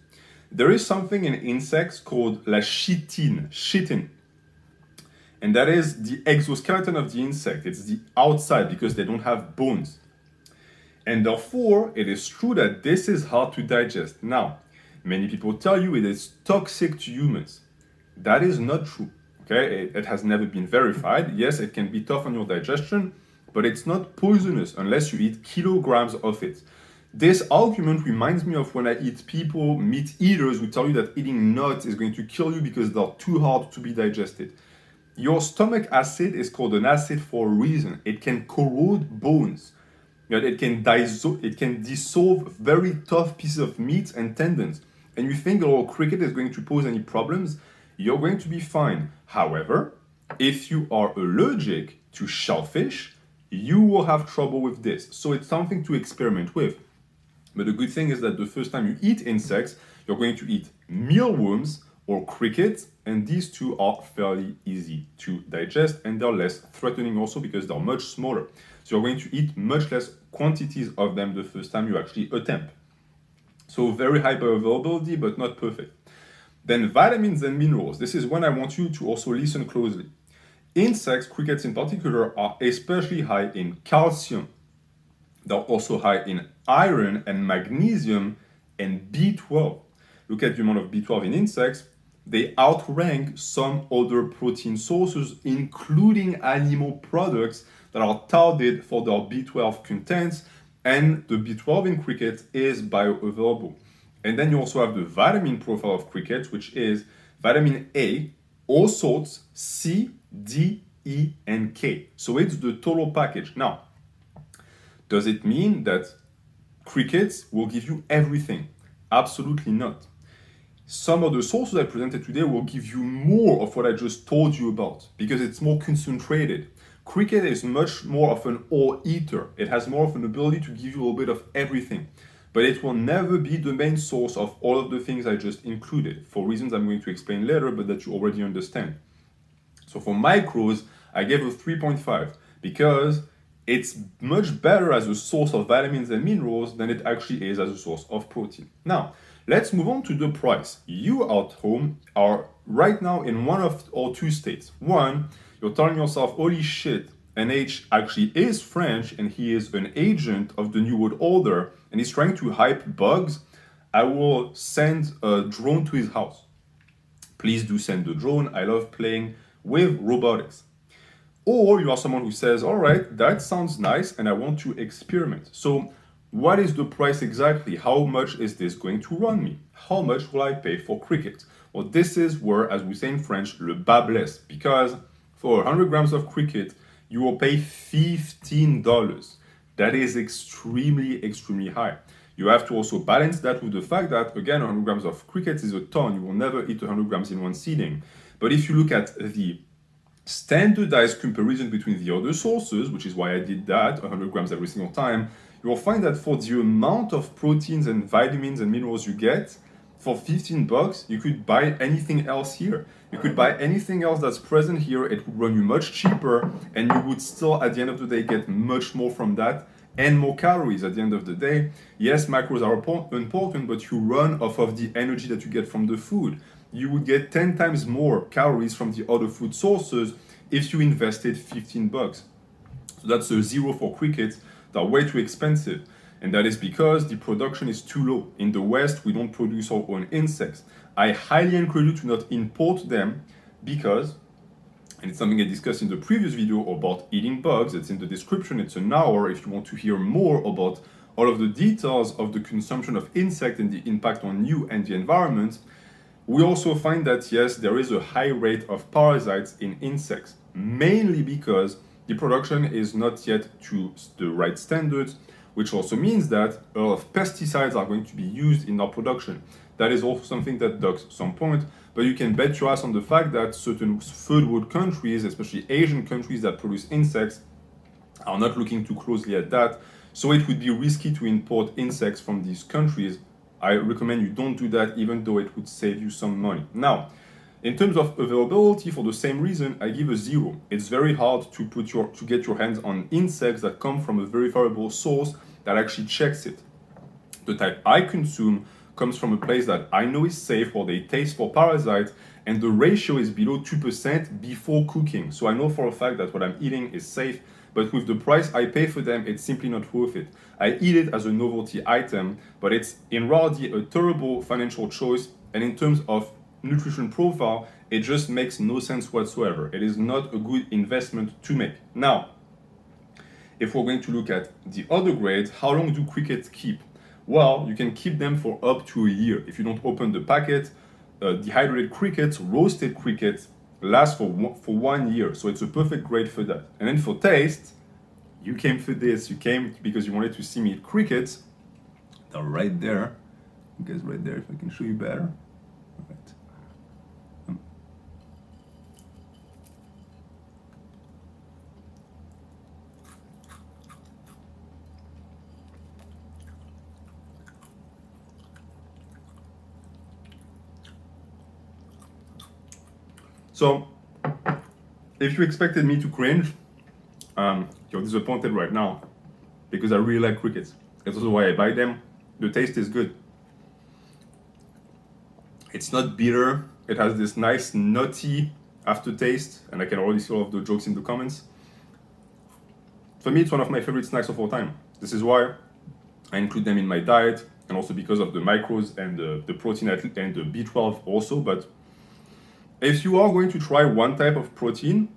there is something in insects called la chitin. And that is the exoskeleton of the insect. It's the outside because they don't have bones. And therefore, it is true that this is hard to digest. Now, many people tell you it is toxic to humans. That is not true. Okay, it has never been verified. Yes, it can be tough on your digestion, but it's not poisonous unless you eat kilograms of it. This argument reminds me of when I eat people, meat eaters, who tell you that eating nuts is going to kill you because they're too hard to be digested. Your stomach acid is called an acid for a reason. It can corrode bones. It can dissolve very tough pieces of meat and tendons. And you think a little cricket is going to pose any problems? You're going to be fine. However, if you are allergic to shellfish, you will have trouble with this. So it's something to experiment with. But the good thing is that the first time you eat insects, you're going to eat mealworms or crickets, and these two are fairly easy to digest, and they're less threatening also because they're much smaller. So you're going to eat much less quantities of them the first time you actually attempt. So very high bioavailability, but not perfect. Then vitamins and minerals. This is when I want you to also listen closely. Insects, crickets in particular, are especially high in calcium. They're also high in iron and magnesium and B12. Look at the amount of B12 in insects. They outrank some other protein sources, including animal products that are touted for their B12 contents, and the B12 in crickets is bioavailable. And then you also have the vitamin profile of crickets, which is vitamin A, all sorts, C, D, E, and K. So it's the total package. Now, does it mean that crickets will give you everything? Absolutely not. Some of the sources I presented today will give you more of what I just told you about because it's more concentrated. Cricket is much more of an all-eater. It has more of an ability to give you a little bit of everything. But it will never be the main source of all of the things I just included for reasons I'm going to explain later, but that you already understand. So for micros, I gave a 3.5 because it's much better as a source of vitamins and minerals than it actually is as a source of protein. Now, let's move on to the price. You at home are right now in one of or two states. One, you're telling yourself, holy shit, NH actually is French and he is an agent of the New World Order and he's trying to hype bugs. I will send a drone to his house. Please do send the drone. I love playing with robotics. Or you are someone who says, all right, that sounds nice and I want to experiment. So what is the price exactly? How much is this going to run me? How much will I pay for cricket? Well, this is where, as we say in French, le bas blesse, because for 100 grams of cricket, you will pay $15. That is extremely, extremely high. You have to also balance that with the fact that, again, 100 grams of cricket is a ton. You will never eat 100 grams in one sitting. But if you look at the standardized comparison between the other sources, which is why I did that, 100 grams every single time, you will find that for the amount of proteins and vitamins and minerals you get, for $15, you could buy anything else here. You could buy anything else that's present here. It would run you much cheaper, and you would still, at the end of the day, get much more from that and more calories at the end of the day. Yes, macros are important, but you run off of the energy that you get from the food. You would get 10 times more calories from the other food sources if you invested $15. So that's a zero for crickets. They're way too expensive. And that is because the production is too low. In the West, we don't produce our own insects. I highly encourage you to not import them because, and it's something I discussed in the previous video about eating bugs, it's in the description, it's an hour if you want to hear more about all of the details of the consumption of insects and the impact on you and the environment. We also find that, yes, there is a high rate of parasites in insects, mainly because the production is not yet to the right standards, which also means that a lot of pesticides are going to be used in our production. That is also something that dogs some point, but you can bet your ass on the fact that certain third world countries, especially Asian countries that produce insects, are not looking too closely at that. So it would be risky to import insects from these countries. I recommend you don't do that, even though it would save you some money. Now, in terms of availability, for the same reason, I give a 0. It's very hard to get your hands on insects that come from a verifiable source that actually checks it. The type I consume comes from a place that I know is safe, where they taste for parasites, and the ratio is below 2% before cooking. So I know for a fact that what I'm eating is safe, but with the price I pay for them, it's simply not worth it. I eat it as a novelty item, but it's in reality a terrible financial choice, and in terms of nutrition profile, it just makes no sense whatsoever. It is not a good investment to make. Now, if we're going to look at the other grades, how long do crickets keep? Well, you can keep them for up to a year. If you don't open the packet, dehydrated crickets, roasted crickets, last for 1 year. So it's a perfect grade for that. And then for taste, you came for this. You came because you wanted to see me eat crickets. They're right there. You guys right there, if I can show you better. All right. So, if you expected me to cringe, you're disappointed right now, because I really like crickets. That's also why I buy them. The taste is good. It's not bitter. It has this nice nutty aftertaste, and I can already see all of the jokes in the comments. For me, it's one of my favorite snacks of all time. This is why I include them in my diet, and also because of the macros and the protein and the B12 also. But if you are going to try one type of protein,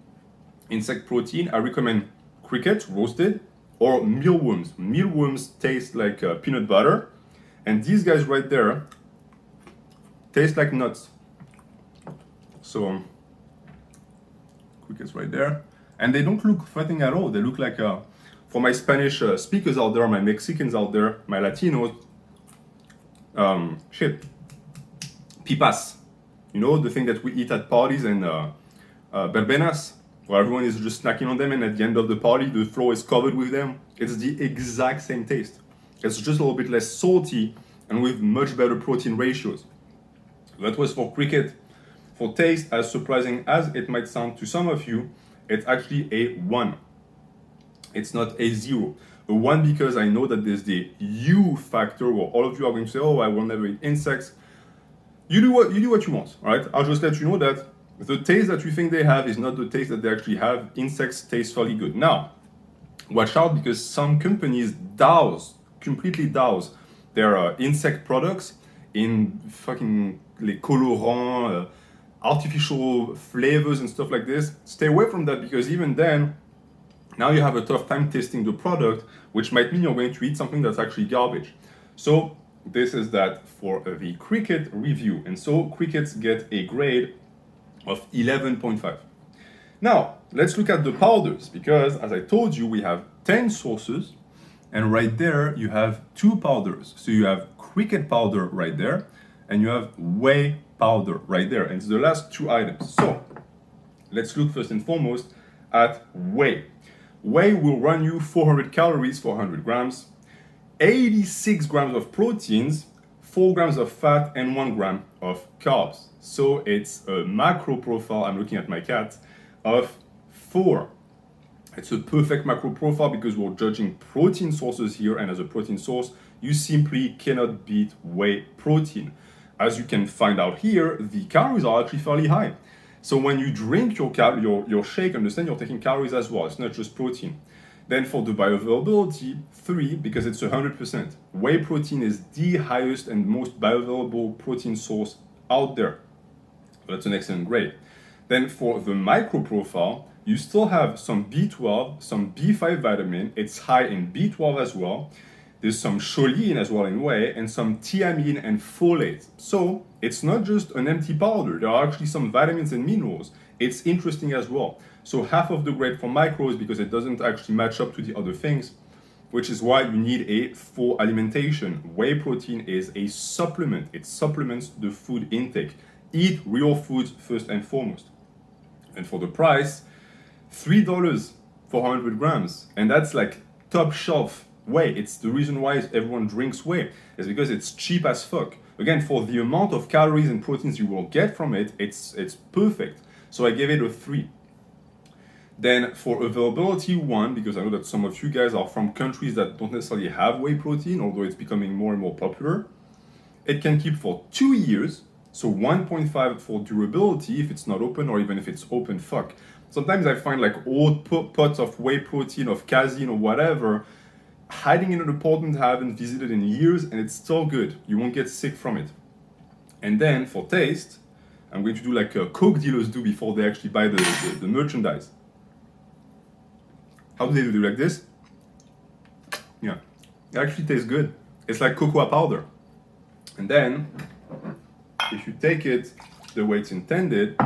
insect protein, I recommend cricket roasted or mealworms. Mealworms taste like peanut butter, and these guys right there taste like nuts. So crickets right there, and they don't look threatening at all. They look like, for my Spanish speakers out there, my Mexicans out there, my Latinos, pipas. You know, the thing that we eat at parties and verbenas, where everyone is just snacking on them, and at the end of the party, the floor is covered with them. It's the exact same taste. It's just a little bit less salty and with much better protein ratios. That was for cricket. For taste, as surprising as it might sound to some of you, it's actually a 1. It's not a 0. A 1 because I know that there's the you factor, where all of you are going to say, oh, I will never eat insects. You do what you want, all right? I'll just let you know that the taste that you think they have is not the taste that they actually have. Insects taste fairly good. Now, watch out, because some companies completely douse their insect products in fucking les colorants, artificial flavors and stuff like this. Stay away from that, because even then, Now you have a tough time testing the product, which might mean you're going to eat something that's actually garbage. So this is that for the cricket review. And so crickets get a grade of 11.5. Now, let's look at the powders, because as I told you, we have 10 sources, and right there you have 2 powders. So you have cricket powder right there, and you have whey powder right there. And it's the last 2 items. So let's look first and foremost at whey. Whey will run you 400 calories for 100 grams, 86 grams of proteins, 4 grams of fat, and 1 gram of carbs. So it's a macro profile, I'm looking at my cat, of 4. It's a perfect macro profile because we're judging protein sources here, and as a protein source, you simply cannot beat whey protein. As you can find out here, the calories are actually fairly high. So when you drink your shake, understand you're taking calories as well. It's not just protein. Then for the bioavailability, 3, because it's 100%. Whey protein is the highest and most bioavailable protein source out there. That's an excellent grade. Then for the micro profile, you still have some B12, some B5 vitamin. It's high in B12 as well. There's some choline as well in whey, and some thiamine and folate. So it's not just an empty powder. There are actually some vitamins and minerals. It's interesting as well. So half of the grade for micro is because it doesn't actually match up to the other things, which is why you need a full alimentation. Whey protein is a supplement. It supplements the food intake. Eat real foods first and foremost. And for the price, $3 for 100 grams. And that's like top shelf whey. It's the reason why everyone drinks whey. It's because it's cheap as fuck. Again, for the amount of calories and proteins you will get from it, it's perfect. So I gave it a 3. Then for availability, 1, because I know that some of you guys are from countries that don't necessarily have whey protein, although it's becoming more and more popular. It can keep for 2 years. So 1.5 for durability if it's not open, or even if it's open, fuck. Sometimes I find like old pots of whey protein, of casein or whatever, hiding in an apartment I haven't visited in years, and it's still good. You won't get sick from it. And then for taste, I'm going to do like Coke dealers do before they actually buy the merchandise. How do they do like this? Yeah, it actually tastes good. It's like cocoa powder. And then, if you take it the way it's intended,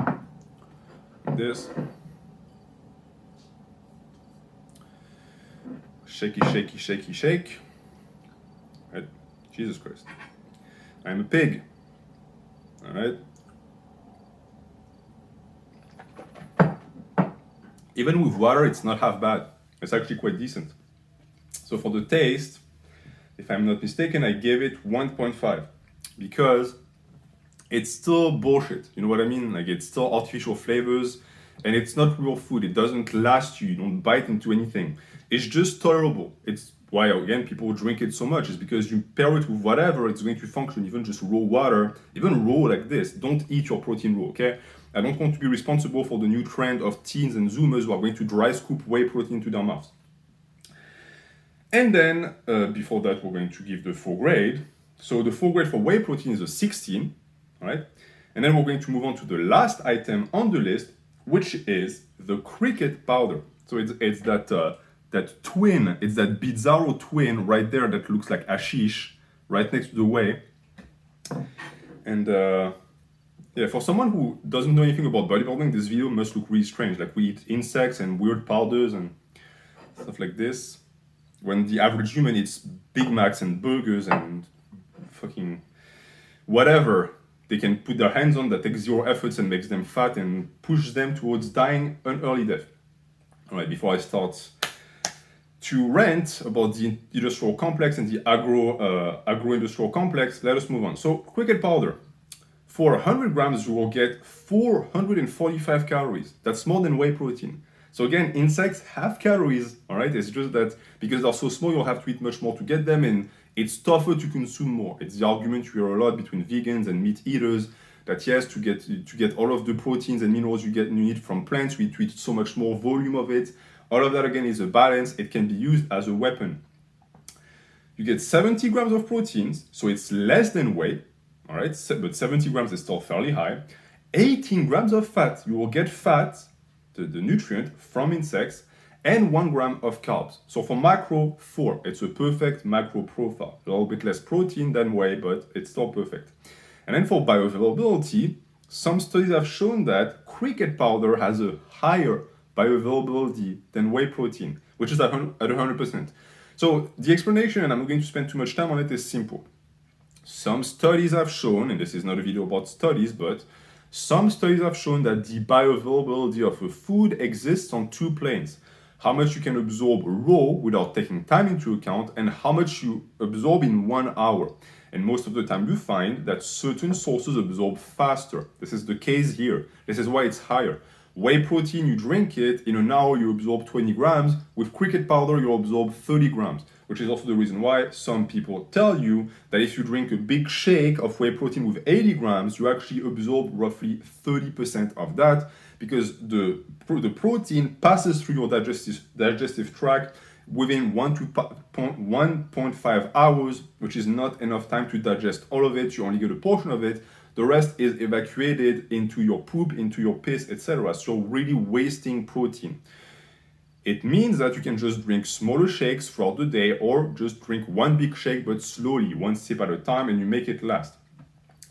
this, shaky, shaky, shaky, shake. Right? Jesus Christ. I'm a pig. All right? Even with water, it's not half bad. It's actually quite decent. So for the taste, if I'm not mistaken, I gave it 1.5 because it's still bullshit. You know what I mean? Like, it's still artificial flavors, and it's not real food. It doesn't last you. You don't bite into anything. It's just tolerable. It's why, again, people drink it so much. It's because you pair it with whatever, it's going to function. Even just raw water, even raw like this. Don't eat your protein raw, okay? I don't want to be responsible for the new trend of teens and zoomers who are going to dry scoop whey protein into their mouths. And then, before that, we're going to give the full grade. So the full grade for whey protein is a 16, right? And then we're going to move on to the last item on the list, which is the cricket powder. So it's that twin, it's that bizarro twin right there that looks like hashish, right next to the whey. And yeah, for someone who doesn't know anything about bodybuilding, this video must look really strange. Like, we eat insects and weird powders and stuff like this, when the average human eats Big Macs and burgers and fucking whatever they can put their hands on that takes zero efforts and makes them fat and push them towards dying an early death. All right, before I start to rant about the industrial complex and the agro-industrial complex, let us move on. So, cricket powder. For 100 grams, you will get 445 calories. That's more than whey protein. So again, insects have calories, all right? It's just that because they're so small, you'll have to eat much more to get them, and it's tougher to consume more. It's the argument you hear a lot between vegans and meat eaters, that yes, to get all of the proteins and minerals you need from plants, we eat so much more volume of it. All of that, again, is a balance. It can be used as a weapon. You get 70 grams of proteins, so it's less than whey, all right? But 70 grams is still fairly high. 18 grams of fat. You will get fat, the nutrient, from insects, and 1 gram of carbs. So for macro, 4. It's a perfect macro profile. A little bit less protein than whey, but it's still perfect. And then for bioavailability, some studies have shown that cricket powder has a higher bioavailability than whey protein, which is at 100%. So the explanation, and I'm not going to spend too much time on it, is simple. Some studies have shown, and this is not a video about studies, but some studies have shown that the bioavailability of a food exists on 2 planes. How much you can absorb raw without taking time into account, and how much you absorb in 1 hour. And most of the time you find that certain sources absorb faster. This is the case here. This is why it's higher. Whey protein, you drink it, in an hour you absorb 20 grams. With cricket powder, you absorb 30 grams, which is also the reason why some people tell you that if you drink a big shake of whey protein with 80 grams, you actually absorb roughly 30% of that, because the protein passes through your digestive tract within 1.5 hours, which is not enough time to digest all of it. You only get a portion of it. The rest is evacuated into your poop, into your piss, etc. So really wasting protein. It means that you can just drink smaller shakes throughout the day, or just drink 1 big shake but slowly, 1 sip at a time, and you make it last.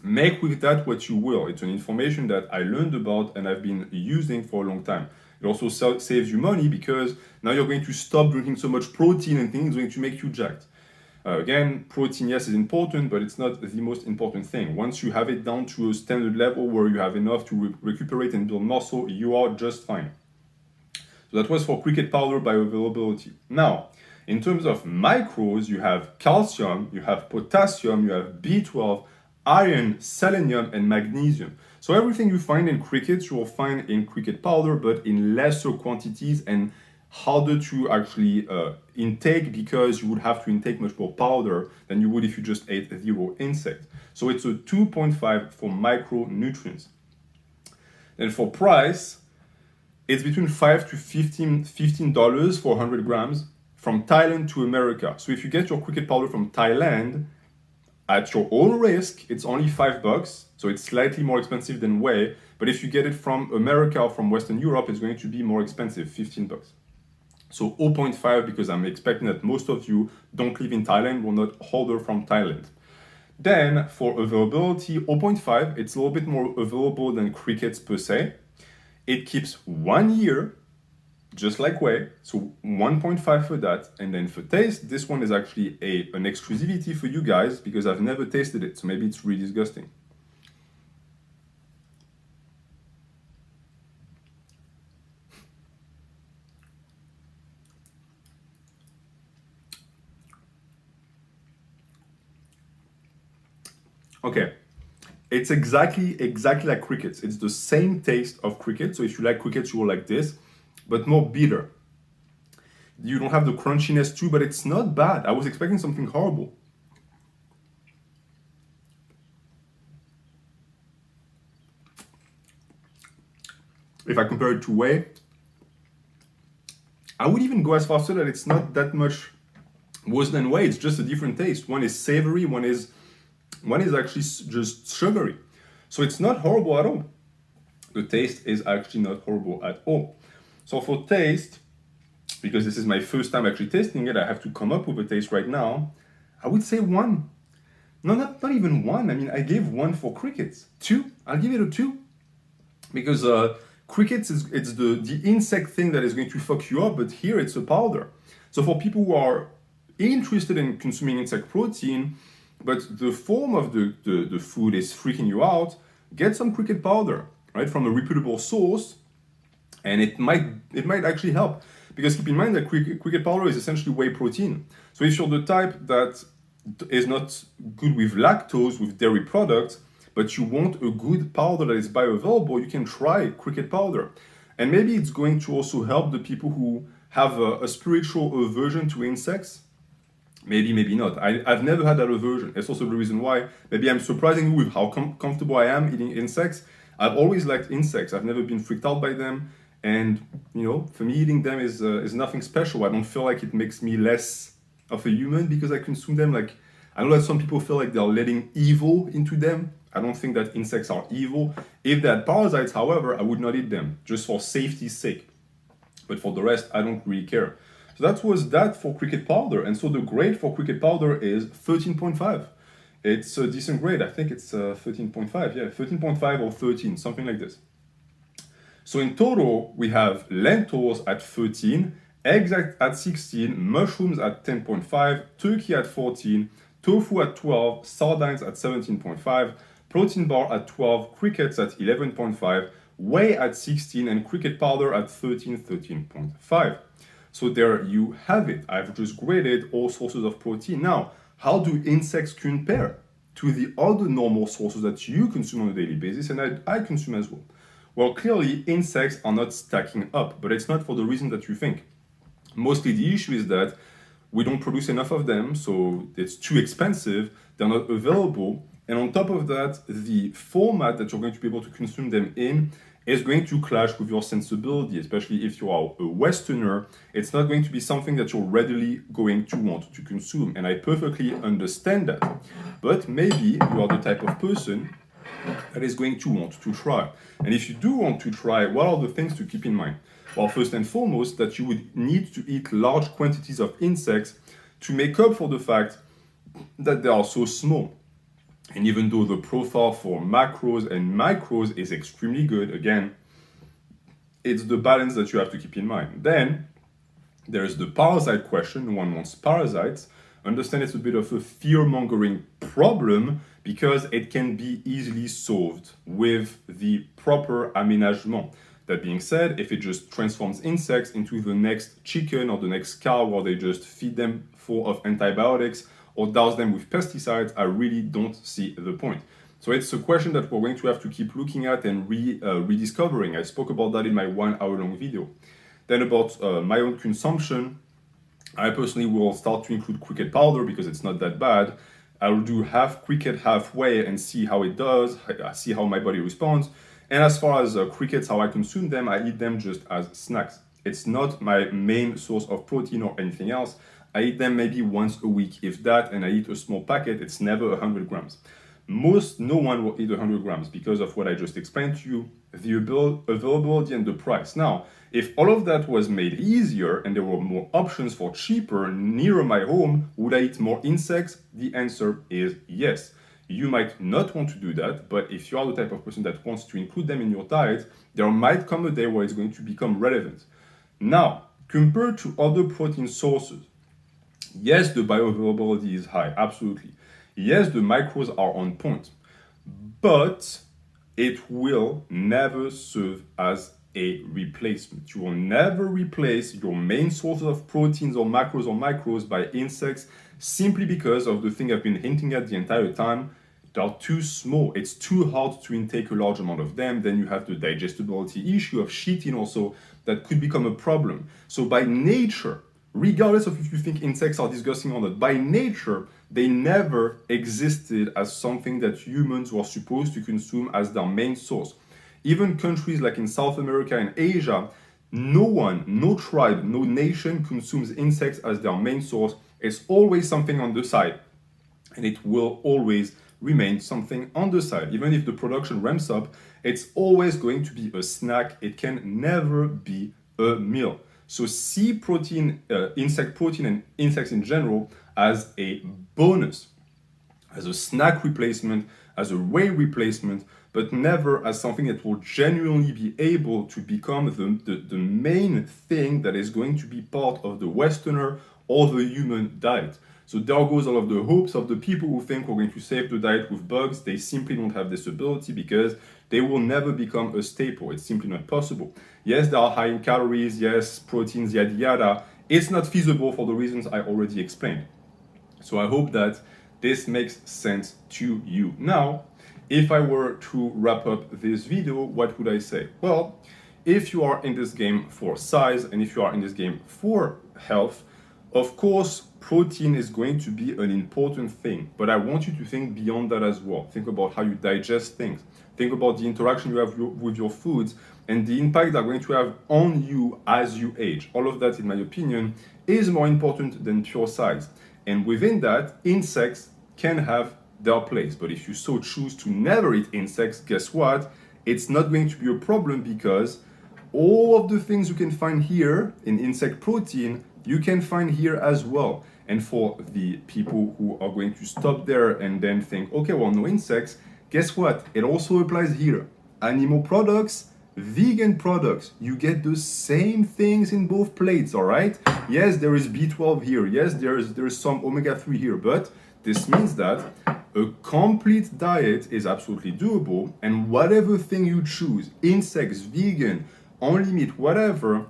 Make with that what you will. It's an information that I learned about and I've been using for a long time. It also saves you money, because now you're going to stop drinking so much protein and things going to make you jacked. Again, protein, yes, is important, but it's not the most important thing. Once you have it down to a standard level where you have enough to recuperate and build muscle, you are just fine. So that was for cricket powder bioavailability. Now, in terms of macros, you have calcium, you have potassium, you have B12, iron, selenium, and magnesium. So everything you find in crickets, you will find in cricket powder, but in lesser quantities and harder to actually intake, because you would have to intake much more powder than you would if you just ate 0 insect. So it's a 2.5 for micronutrients. Then for price, it's between $5 to $15 for 100 grams from Thailand to America. So if you get your cricket powder from Thailand, at your own risk, it's only $5, so it's slightly more expensive than whey. But if you get it from America or from Western Europe, it's going to be more expensive, $15. So 0.5, because I'm expecting that most of you don't live in Thailand, will not order from Thailand. Then for availability, 0.5, it's a little bit more available than crickets per se. It keeps 1 year, just like whey, so 1.5 for that. And then for taste, this one is actually an exclusivity for you guys, because I've never tasted it, so maybe it's really disgusting. Okay, it's exactly like crickets. It's the same taste of crickets. So if you like crickets, you will like this, but more bitter. You don't have the crunchiness too, but it's not bad. I was expecting something horrible. If I compare it to whey, I would even go as far as that it's not that much worse than whey. It's just a different taste. One is savory, one is actually just sugary. So it's not horrible at all. The taste is actually not horrible at all. So for taste, because this is my first time actually tasting it, I have to come up with a taste right now. I would say 1. No, not even 1. I mean, I gave 1 for crickets. 2. I'll give it a 2. Because crickets, it's the insect thing that is going to fuck you up, but here it's a powder. So for people who are interested in consuming insect protein, but the form of the food is freaking you out, get some cricket powder, right, from a reputable source, and it might actually help. Because keep in mind that cricket powder is essentially whey protein. So if you're the type that is not good with lactose, with dairy products, but you want a good powder that is bioavailable, you can try cricket powder. And maybe it's going to also help the people who have a spiritual aversion to insects. Maybe, maybe not. I've never had that aversion. It's also the reason why maybe I'm surprising you with how comfortable I am eating insects. I've always liked insects. I've never been freaked out by them. And, you know, for me, eating them is nothing special. I don't feel like it makes me less of a human because I consume them. Like, I know that some people feel like they're letting evil into them. I don't think that insects are evil. If they had parasites, however, I would not eat them, just for safety's sake. But for the rest, I don't really care. So that was that for cricket powder. And so the grade for cricket powder is 13.5. It's a decent grade. I think it's 13.5. Yeah, 13.5 or 13, something like this. So in total, we have lentils at 13, eggs at 16, mushrooms at 10.5, turkey at 14, tofu at 12, sardines at 17.5, protein bar at 12, crickets at 11.5, whey at 16, and cricket powder at 13.5. So there you have it. I've just graded all sources of protein. Now, how do insects compare to the other normal sources that you consume on a daily basis and I consume as well? Well, clearly, insects are not stacking up, but it's not for the reason that you think. Mostly the issue is that we don't produce enough of them, so it's too expensive, they're not available, and on top of that, the format that you're going to be able to consume them in is going to clash with your sensibility, especially if you are a Westerner. It's not going to be something that you're readily going to want to consume, and I perfectly understand that. But maybe you are the type of person that is going to want to try. And if you do want to try, what are the things to keep in mind? Well, first and foremost, that you would need to eat large quantities of insects to make up for the fact that they are so small. And even though the profile for macros and micros is extremely good, again, it's the balance that you have to keep in mind. Then there's the parasite question. No one wants parasites. Understand it's a bit of a fear-mongering problem because it can be easily solved with the proper aménagement. That being said, if it just transforms insects into the next chicken or the next cow where they just feed them full of antibiotics or douse them with pesticides, I really don't see the point. So it's a question that we're going to have to keep looking at and rediscovering. I spoke about that in my 1 hour long video. Then about my own consumption, I personally will start to include cricket powder because it's not that bad. I'll do half cricket, half whey and see how it does, see how my body responds. And as far as crickets, how I consume them, I eat them just as snacks. It's not my main source of protein or anything else. I eat them maybe once a week, if that, and I eat a small packet. It's never 100 grams. No one will eat 100 grams because of what I just explained to you, the availability and the price. Now, if all of that was made easier and there were more options for cheaper nearer my home, would I eat more insects? The answer is yes. You might not want to do that, but if you are the type of person that wants to include them in your diet, there might come a day where it's going to become relevant. Now, compared to other protein sources, yes, the bioavailability is high, absolutely. Yes, the micros are on point, but it will never serve as a replacement. You will never replace your main sources of proteins or macros or micros by insects simply because of the thing I've been hinting at the entire time. They are too small. It's too hard to intake a large amount of them. Then you have the digestibility issue of sheeting also that could become a problem. So by nature, regardless of if you think insects are disgusting or not, by nature, they never existed as something that humans were supposed to consume as their main source. Even countries like in South America and Asia, no one, no tribe, no nation consumes insects as their main source. It's always something on the side, and it will always remain something on the side. Even if the production ramps up, it's always going to be a snack. It can never be a meal. So see protein, insect protein and insects in general as a bonus, as a snack replacement, as a whey replacement, but never as something that will genuinely be able to become the main thing that is going to be part of the Westerner or the human diet. So there goes all of the hopes of the people who think we're going to save the diet with bugs. They simply don't have this ability because they will never become a staple. It's simply not possible. Yes, they are high in calories, yes, proteins, yada yada. It's not feasible for the reasons I already explained. So I hope that this makes sense to you. Now, if I were to wrap up this video, what would I say? Well, if you are in this game for size and if you are in this game for health, of course, protein is going to be an important thing, but I want you to think beyond that as well. Think about how you digest things. Think about the interaction you have with your foods and the impact they're going to have on you as you age. All of that, in my opinion, is more important than pure size. And within that, insects can have their place. But if you so choose to never eat insects, guess what? It's not going to be a problem because all of the things you can find here in insect protein, you can find here as well. And for the people who are going to stop there and then think, okay, well, no insects, guess what? It also applies here. Animal products, vegan products, you get the same things in both plates, all right? Yes, there is B12 here. Yes, there's some omega-3 here, but this means that a complete diet is absolutely doable, and whatever thing you choose, insects, vegan, only meat, whatever,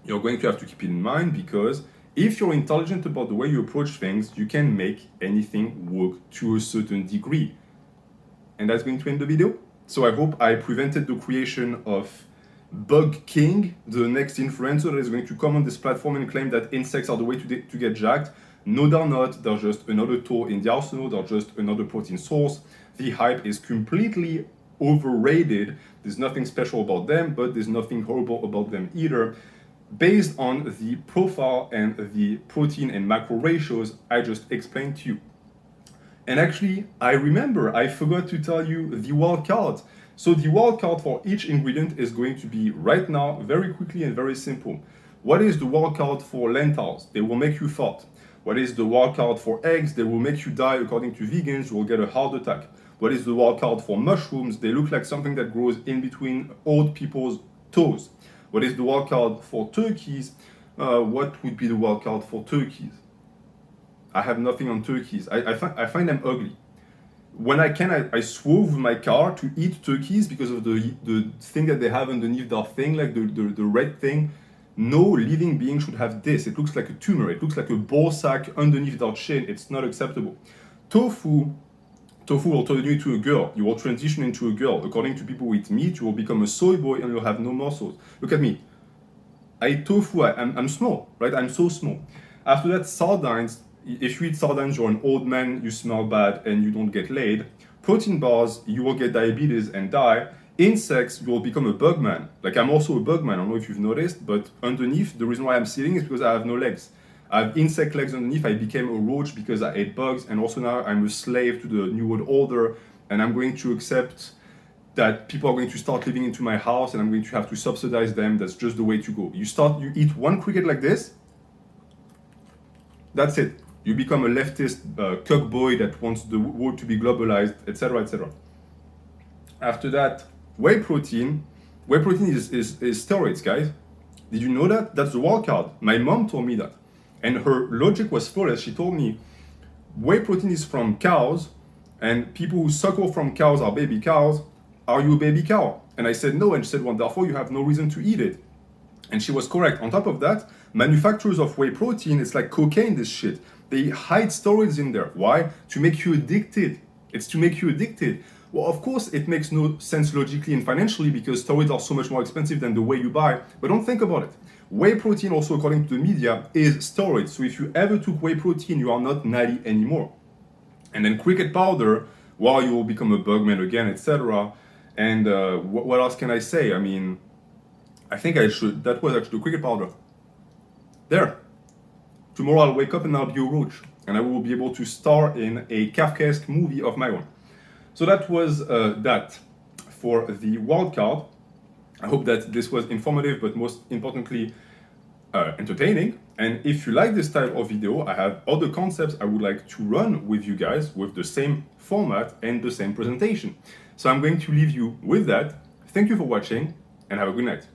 you're going to have to keep it in mind, because if you're intelligent about the way you approach things, you can make anything work to a certain degree. And that's going to end the video. So I hope I prevented the creation of Bug King, the next influencer that is going to come on this platform and claim that insects are the way to get jacked. No, they're not. They're just another tool in the arsenal. They're just another protein source. The hype is completely overrated. There's nothing special about them, but there's nothing horrible about them either, based on the profile and the protein and macro ratios I just explained to you. And actually, I remember I forgot to tell you the wild card. So the wild card for each ingredient is going to be right now, very quickly and very simple. What is the wild card for lentils? They will make you fat. What is the wild card for eggs? They will make you die. According to vegans, you will get a heart attack. What is the wild card for mushrooms? They look like something that grows in between old people's toes. What is the wild card for turkeys? What would be the wild card for turkeys? I have nothing on turkeys. I find them ugly. When I can, I swerve with my car to eat turkeys because of the thing that they have underneath their thing, like the red thing. No living being should have this. It looks like a tumor. It looks like a ball sack underneath their chin. It's not acceptable. Tofu will turn you into a girl. You will transition into a girl. According to people who eat meat, you will become a soy boy and you'll have no muscles. Look at me. I eat tofu. I'm small, right? I'm so small. After that, sardines. If you eat sardines, you're an old man, you smell bad, and you don't get laid. Protein bars, you will get diabetes and die. Insects, you will become a bug man. Like, I'm also a bug man. I don't know if you've noticed, but underneath, the reason why I'm sitting is because I have no legs. I have insect legs underneath. I became a roach because I ate bugs, and also now I'm a slave to the New World Order, and I'm going to accept that people are going to start living into my house, and I'm going to have to subsidize them. That's just the way to go. You eat one cricket like this, that's it. You become a leftist cuck boy that wants the world to be globalized, etc., etc. After that, whey protein. Whey protein is steroids, guys. Did you know that? That's the wild card. My mom told me that. And her logic was flawless. She told me, whey protein is from cows, and people who suckle from cows are baby cows. Are you a baby cow? And I said no, and she said, well, therefore you have no reason to eat it. And she was correct. On top of that, manufacturers of whey protein, it's like cocaine, this shit. They hide steroids in there. Why? To make you addicted. It's to make you addicted. Well, of course, it makes no sense logically and financially because steroids are so much more expensive than the whey you buy. But don't think about it. Whey protein, also according to the media, is steroids. So if you ever took whey protein, you are not natty anymore. And then cricket powder, well, you will become a bugman again, etc. And what else can I say? I mean, I think I should. That was actually the cricket powder. There. Tomorrow I'll wake up and I'll be a roach. And I will be able to star in a Kafkaesque movie of my own. So that was that for the wild card. I hope that this was informative, but most importantly, entertaining. And if you like this type of video, I have other concepts I would like to run with you guys with the same format and the same presentation. So I'm going to leave you with that. Thank you for watching and have a good night.